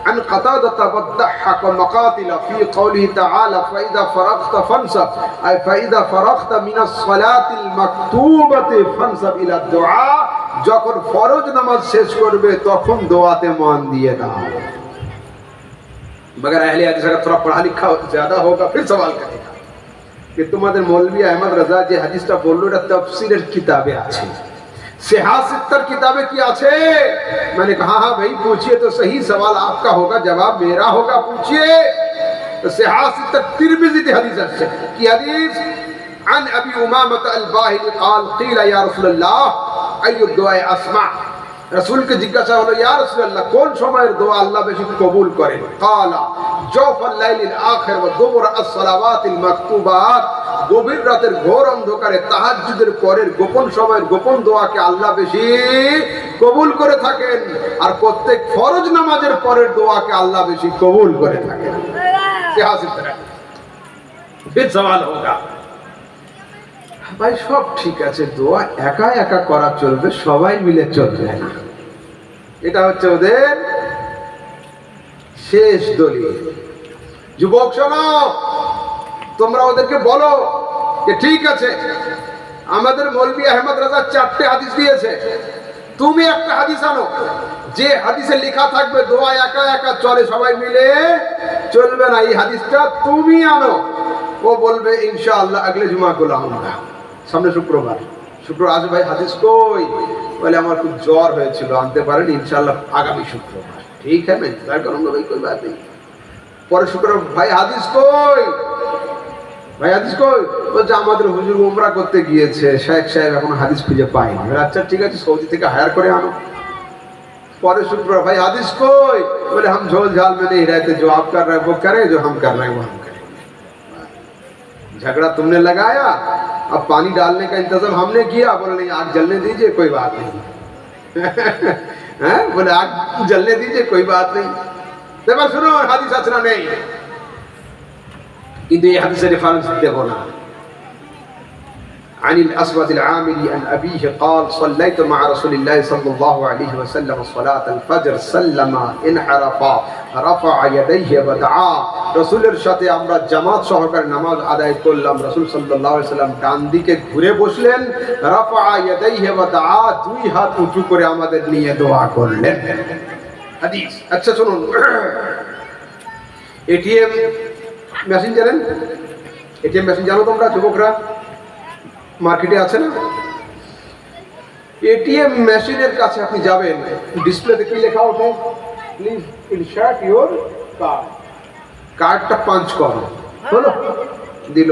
عن قتادة والضحاك ومقاتل في قوله تعالى فإذا فرغت فانصب أي فإذا فرغت من الصلاة المكتوبة فانصب إلى الدعاء। যখন ফরজ নামাজ শেষ করবে তখন দোয়াতে মন দিয়ে দাও। मगर अहले हदीस अगर थोड़ा पढ़ा लिखा ज्यादा होगा फिर सवाल करेगा कि तुम्हारे मौलवी अहमद रजा যে হাদিসটা বললো এটা তাফসীরের কিতাবে আছে, सिहासित्तर किताबें की आछे। मैंने कहा हाँ भाई पूछिए, तो सही सवाल आपका होगा, जवाब मेरा होगा, पूछिए। तो सिहासित्तर तिरमिज़ी की हदीस है कि हदीस अन अबी उमामत अल-बाहिली قال قيل या रसूल अल्लाह अय्यु दुआ अस्मा। रसूल के जिज्ञासा हलो या रसूल अल्लाह কোন সময়ের দোয়া আল্লাহ বেশি কবুল করেন? قال جوف الليل الآخر ودبر الصلوات المكتوبات। গভীর রাতের ঘোর অন্ধকারে তাহাজ্জুদের পরের গোপন সময়ের গোপন দোয়াকে আল্লাহ বেশি কবুল করে থাকেন, আর প্রত্যেক ফরজ নামাজের পরের দোয়াকে আল্লাহ বেশি কবুল করে থাকেন। फिर सवाल होगा ভাই সব ঠিক আছে, দোয়া একা একা করা চলবে, সবাই মিলে চলবে না। এটা হচ্ছে ওদের শেষ দলিল। যুবক শোনো, তোমরা ওদেরকে বলো যে ঠিক আছে আমাদের মৌলভী আহমদ রাজা 4টে হাদিস দিয়েছে, তুমি একটা হাদিস আনো যে হাদিসে লেখা থাকবে দোয়া একা একা চলে, সবাই মিলে চলবে না, এই হাদিসটা তুমি আনো। ও বলবে ইনশাআল্লাহ আগলে জুমা को लाऊंगा, সামনে শুক্রবার আসবে। ভাই হাদিস কই? বলে আমার খুব জ্বর হয়েছিল, আনতে পারেন, ইনশাআল্লাহ আগামী শুক্রবার। ঠিক है मैं इंतजार करूंगा भाई, कोई बात नहीं। পরে শুক্রবার ভাই হাদিস কই? বলছে আমাদের হুজুর উমরা করতে গিয়েছে, শেখ সাহেব এখন হাদিস খুঁজে পায়নি। আচ্ছা ঠিক আছে, সৌদি থেকে হায়ার করে আনো। পরে শুক্রবার ভাই হাদিস কই? बोले हम झोल झाल में नहीं रहते, जो आप कर रहे हैं वो करें, जो हम कर रहे हैं वो हम करें। झगड़ा तुमने लगाया, अब पानी डालने का इंतजाम हमने किया। बोले नहीं आग जलने दीजिए, कोई बात नहीं। बोले आग जलने दीजिए, कोई बात नहीं। देखो सुनो हादिस असरा नहीं। কিন্তু এই হাদিসের রেফারেন্স দেব না। عن الأسود العامري عن أبيه قال صليت مع رسول الله صلى الله عليه وسلم صلاة الفجر سلم انحرف رفع يديه ودعا রাসূলের সাথে আমরা জামাত সহকারে নামাজ আদায় করলাম। রাসূল সাল্লাল্লাহু আলাইহি ওয়াসাল্লাম ডান দিকে ঘুরে বসলেন, রাফা ইয়াদাইহি ওয়া দাআ, দুই হাত উঁচু করে আমাদের নিয়ে দোয়া করলেন। হাদিস। আচ্ছা শুনুন, এটিএম মেশিন জানেন? এটিএম মেশিন জানো তোমরা যুবকরা? মার্কেটে আছে না? এটিএম মেশিনের কাছে আপনি যাবেন, ডিসপ্লেতে কি লেখা ওঠে? Please insert your card. কার্ডটা পাঞ্চ করো, হলো, দিল।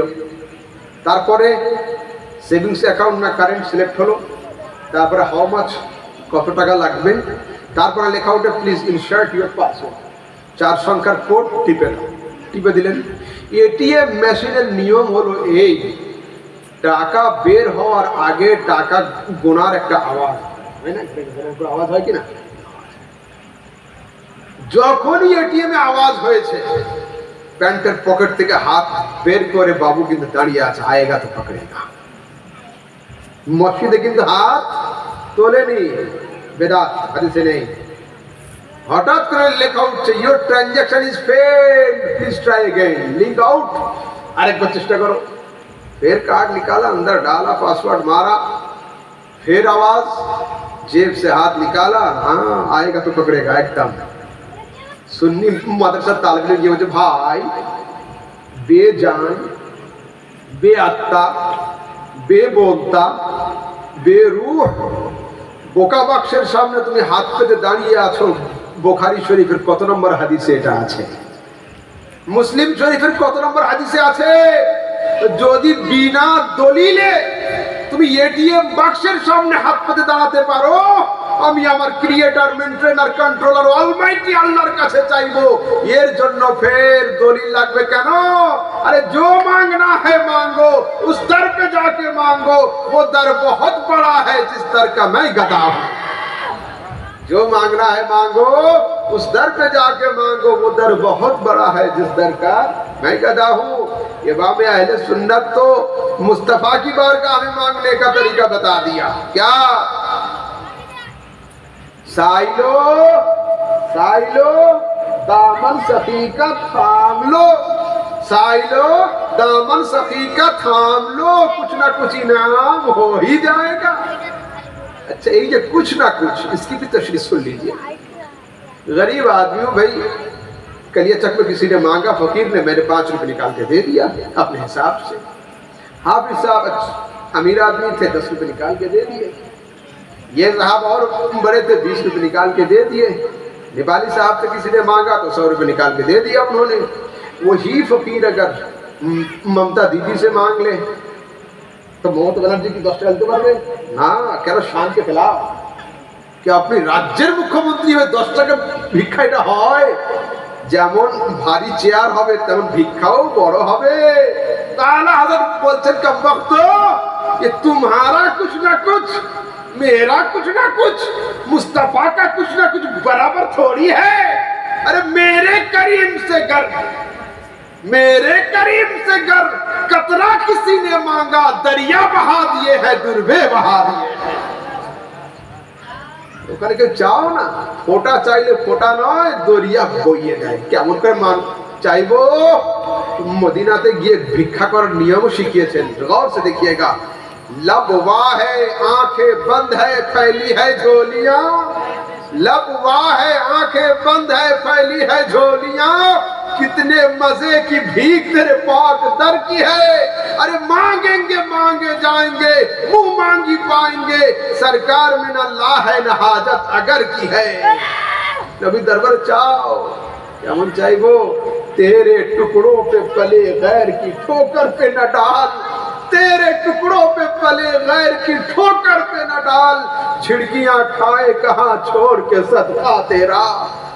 তারপরে সেভিংস অ্যাকাউন্ট না কারেন্ট সিলেক্ট হলো, তারপরে হাউ মাচ, কত টাকা লাগবে, তারপরে লেখা ওঠে প্লিজ ইনসার্ট ইওর পাসওয়ার্ড। 4 সংখ্যার কোড টিপে দিলেন। এটিএম মেশিনের নিয়ম হলো এই, টাকা বের হওয়ার আগে টাকা গোনার একটা আওয়াজ হয় না? আওয়াজ হয় কিনা? যখনই এটিএম এ আওয়াজ হয়েছে, প্যান্টের পকেট থেকে হাত বের করে বাবু কিন্তু দাঁড়িয়ে আছে, আয়েগা তো পকড়েগা। মসজিদে কিন্তু হাত তোলেনি, বেদাত, হাদিসে নেই। হঠাৎ করে লেখা উঠছে your transaction is felt, please try again, link out, আরেকবার চেষ্টা করো। फिर कार्ड निकाला, अंदर डाला, पासवर्ड मारा, फिर आवाज, जेब से हाथ निकाला, हाँ आएगा तो पकड़ेगा एकदम। सुन्नी मदरसा तालिब इल्म ये मुझे भाई बेजान, बेअत्ता, बेबोलता, बेरूह বোকা বাক্সের সামনে তুমি হাত পেতে দাঁড়িয়ে আছো। বুখারী শরীফের কত নম্বর হাদিসে এটা আছে? মুসলিম শরীফের কত নম্বর হাদিসে আছে? যদি বিনা দলিলে তুমি এটিএম বাক্সের সামনে হাত পেতে দাঁড়াতে পারো, আমি আমার ক্রিয়েটর, মেইনটেইনার, কন্ট্রোলার অলমাইটি আল্লাহর কাছে চাইবো। এর জন্য ফের দলিল লাগবে কেন? আরে जो मांगना है मांगो, उस दर पे जाके मांगो, वो दर बहुत बड़ा है जिस दर का मैं गधा हूं। जो मांगना है मांगो, उस दर पे जाके मांगो, वो दर बहुत बड़ा है जिस दर का मैं गधा हूं। इमाम अहले सुन्नत तो मुस्तफा की बारगाह में मांगने का तरीका बता दिया। क्या? साइलो साइलो दामन सखी का थाम लो, साइलो दामन सखी का थाम लो, कुछ ना कुछ इनाम हो ही जाएगा। अच्छा, ये कुछ ना कुछ, इसकी भी तशरीह सुन लीजिए। गरीब आदमी हूं भाई, कलिया चक में किसी ने मांगा, फकीर ने, मैंने 5 रुपए निकाल के दे दिया अपने हिसाब से। हाफिज साहब अमीर आदमी थे, 10 रुपए निकाल के दे दिए। ये साहब और बड़े थे, 20 रुपए निकाल के दे दिए। नेपाली साहब से किसी ने मांगा तो 100 रुपए निकाल के दे दिया उन्होंने। वही फकीर अगर ममता दीदी से मांग ले तो ममता बनर्जी की 10 টাকা দিতে পারবে না? কেন? শানকে খেলাফ। কি আপনি রাজ্যের মুখ্যমন্ত্রী হয়ে 10 টাকা ভিক্ষা এটা হয়? যেমন ভারী চেয়ার হবে তেমন ভিক্ষাও বড় হবে। তাআলা হযরত বলছেন কম वक्त ये तुम्हारा कुछ ना कुछ, मेरा कुछ ना कुछ, मुस्तफा का कुछ ना कुछ बराबर थोड़ी है। अरे मेरे करीम से गर, मेरे करीम से गर कतरा किसी ने मांगा, दरिया बहा दिए है, दुर्भे बहा दिए है। ওখানে কেউ চাও না, ফোঁটা চাইলে ফোঁটা নয়, দরিয়া বইয়ে দেয়। কেমন করে মান চাইবো? মদিনাতে গিয়ে ভিক্ষা করার নিয়ম শিখিয়েছেন, গौर से देखिएगा। लब वाह है, आंखें बंद है, फैली है झोलियां, लब वाह है, आंखें बंद है, फैली है झोलियां, कितने मजे की भीख तेरे पाक दर की है। अरे मांगेंगे मांगे जाएंगे, मुंह मांगी पाएंगे, सरकार में न ला है न हाजत अगर की है। नबी दरबार चाओ, কেমন চাইবো? तेरे टुकड़ों पे पले गैर की ठोकर पे न डाल, तेरे टुकड़ों पे पले गैर की ठोकर पे न डाल, झिड़कियां खाए कहां छोड़ के सदका तेरा।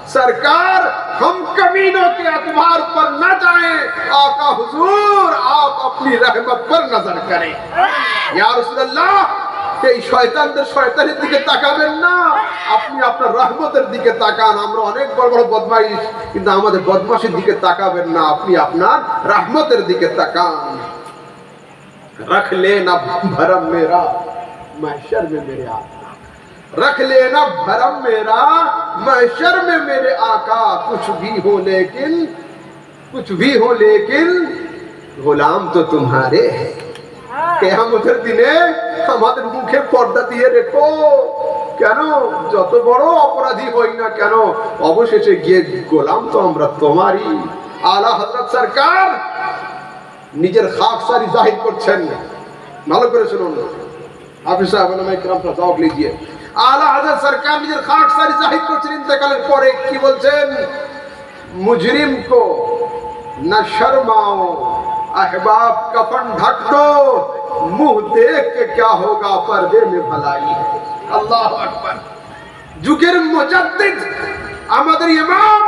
सरकार हम कमीनों के अतबार पर न जाएं, आका हुजूर आप अपनी रहमत पर नजर करें। या रसूल अल्लाह এই শয়তানদের শয়তানের দিকে তাকাবেন না, আপনি আপনার রহমতের দিকে তাকান। আমরা অনেক বড় বড় বদমাইশ, কিন্তু আমাদের বদমাশের দিকে তাকাবেন না, আপনি আপনার রহমতের দিকে তাকান। रख लेना भरम मेरा महशर में मेरे आका, रख लेना भरम मेरा महशर में मेरे आका, कुछ भी हो लेकिन गुलाम तो तुम्हारे हैं। কিয়ামতের দিনে আমাদের মুখে পর্দা দিয়ে রেখো। কেন? যত বড় অপরাধী হই না কেন, অবশেষে গিয়ে গোলাম তো আমরা তোমারই। আলা হযরত সরকার নিজের খাকসারি জাহির করছেন, ভালো করে শুনুন। হাফিজ সাহেব ওলামায়ে কিরাম তাওয়াক লিজিয়ে। আলা হযরত সরকার নিজের খাকসারি জাহির করছেন ইন্তেকালের পরে। কি বলছেন? মুজরিম কো না শর্মাও, अहबाब कफन ढक दो, मुंह देख के क्या होगा पर्दे में भलाई है। अल्लाह अकबर। যুগের মুজাদ্দিদ আমাদের ইমাম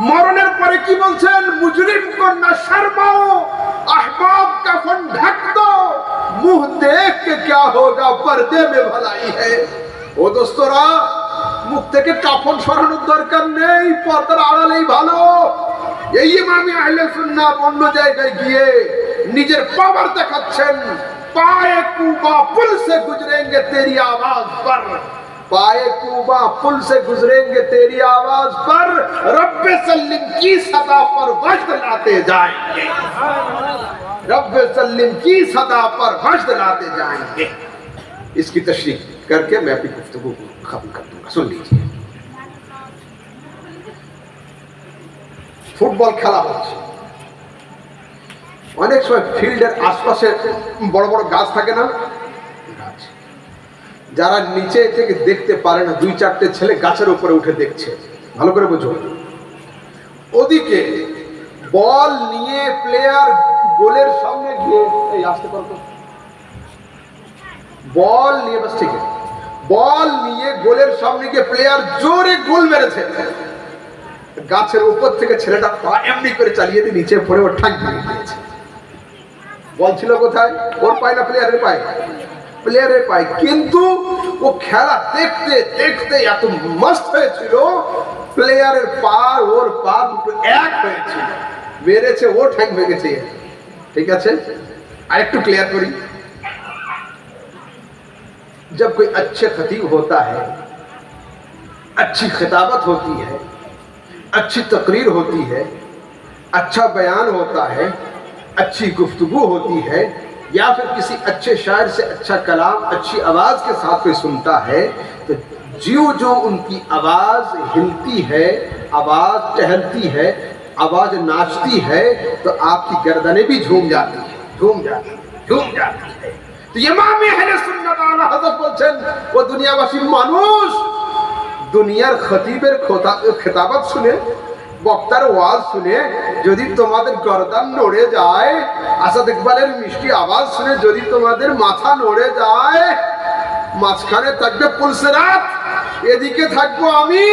মরণের পরে কি বলছেন? মুজরিম को न शर्माओ, अहबाब कफन ढक दो, मुंह देख के क्या होगा पर्दे में भलाई है। ও দোস্তরা, মুখ থেকে কাফন সরানোর দরকার নেই, পর্দার আড়ালেই ভালো। এই ইমামি আহলে সুন্নাত অন্য জায়গায় গিয়ে নিজের পাওয়ার দেখাচ্ছেন। পায়ে কুবা পুল সে গুজরেंगे तेरी आवाज पर, पाए कुबा पुल से गुजरेंगे तेरी आवाज पर, रब्बे सल्लिम की सदा पर वजद लाते जाएंगे, रब्बे सल्लिम की सदा पर वजद लाते जाएंगे। इसकी तशरीह करके मैं अपनी गुफ्तगू को खत्म कर दूंगा, सुन लीजिए। ফুটবল খেলা হচ্ছে, অনেক সময় ফিল্ডের আশপাশে বড় বড় গাছ থাকে না, গাছ, যারা নিচে থেকে দেখতে পারে না, দুই চারটে ছেলে গাছের উপরে উঠে দেখছে, ভালো করে বুঝো। ওদিকে বল নিয়ে প্লেয়ার গোলের সামনে গিয়ে, এই আসতে পারতো, বল নিয়ে, বাস ঠিক আছে, বল নিয়ে গোলের সামনে গিয়ে প্লেয়ার জোরে গোল মেরেছে। গাছের উপর থেকে ছেলেটা পা এমনি করে চালিয়ে দিয়ে নিচে পড়ে ওর ঠাক ভেঙে দিয়েছে। বল ছিল কোথায়? ওর পায় না প্লেয়ারের পায়? প্লেয়ারের পায়। কিন্তু ও খেলা দেখতে দেখতে এত মস্ত হয়েছিল, প্লেয়ারের পা ওর পা দুটো এক হয়েছিল, মেরেছে, ও ঠ্যাং ভেঙেছে। ঠিক আছে, আরেকটু ক্লিয়ার করি। जब कोई अच्छे खतीब होता है, अच्छी खिताबत होती है, अच्छी तकरीर होती है, अच्छा बयान होता है, अच्छी गुफ्तगू होती है, या फिर किसी अच्छे शायर से अच्छा कलाम अच्छी आवाज़ के साथ कोई सुनता है, तो जो उनकी आवाज़ हिलती है, आवाज़ टहलती है, आवाज़ नाचती है, तो आपकी गर्दनें भी झूम जाती है, झूम जाती है। तो इमाम अहले सुन्नत आला हज़रत বলছেন, ও দুনিয়াবাসী মানুষ, দুনিয়ার খতিবের খেতাবত শুনে, বক্তার ওয়াজ শুনে যদি তোমাদের গর্দান নড়ে যায়, আসাদ ইকবালের মিষ্টি আওয়াজ শুনে যদি তোমাদের মাথা নড়ে যায়, মাঝখানে থাকবে পুলসিরাত, এদিকে থাকবো আমি,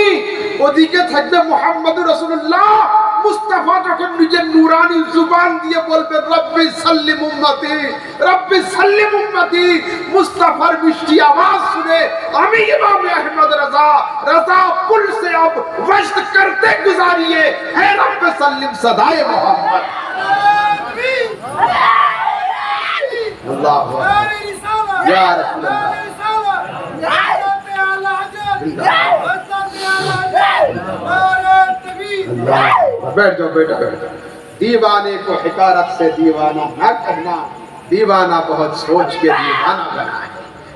ওদিকে থাকবে মুহাম্মদুর রাসূলুল্লাহ। মুস্তাফা যখন নিজের নূরানি জুবান দিয়ে বলবে রব্বি সাল্লিম উম্মতি, রব্বি সাল্লিম উম্মতি, মুস্তাফার মিষ্টি আওয়াজ শুনে আমি ইমাম আহমদ रजा पुल से अब वश्त करते गुजारिए, है रब्बे सल्लिम सदाए मोहम्मद। अल्लाह या रसूल अल्लाह। बैठ जाओ बेटा, बैठ जाओ। दीवाने को हिकारत से दीवाना ना कहना, दीवाना बहुत सोच के दीवाना बनाए।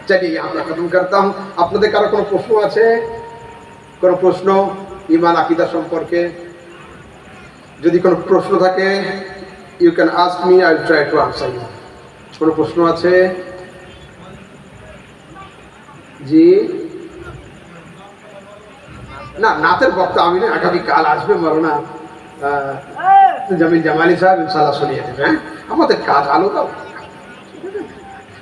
चलिए यहाँ पर खत्म करता हूँ। আপনাদের কারো কোনো প্রশ্ন আছে? কোনো প্রশ্ন ঈমান আকীদা সম্পর্কে? যদি কোনো প্রশ্ন থাকে, you can ask me, I will try to answer you. কোনো প্রশ্ন আছে? জি না, নাতের বক্তা আমি না, আগামীকাল আসবে মৌলানা জামিল জামালি সাহেব, ইনশাআল্লাহ শুনিয়ে দেবেন। আমাদের কাজ আলাদা।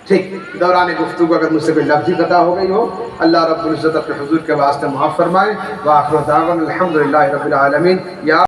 ठीक, दौरान गुफ्तगू अगर मुझसे कोई लफ्ज़ी खता हो गई हो, अल्लाह रब्बुल इज़्ज़त अपने हुजूर के वास्ते माफ़ फरमाए। व आखिर दावना अल्हम्दुलिल्लाहि रब्बिल आलमीन। या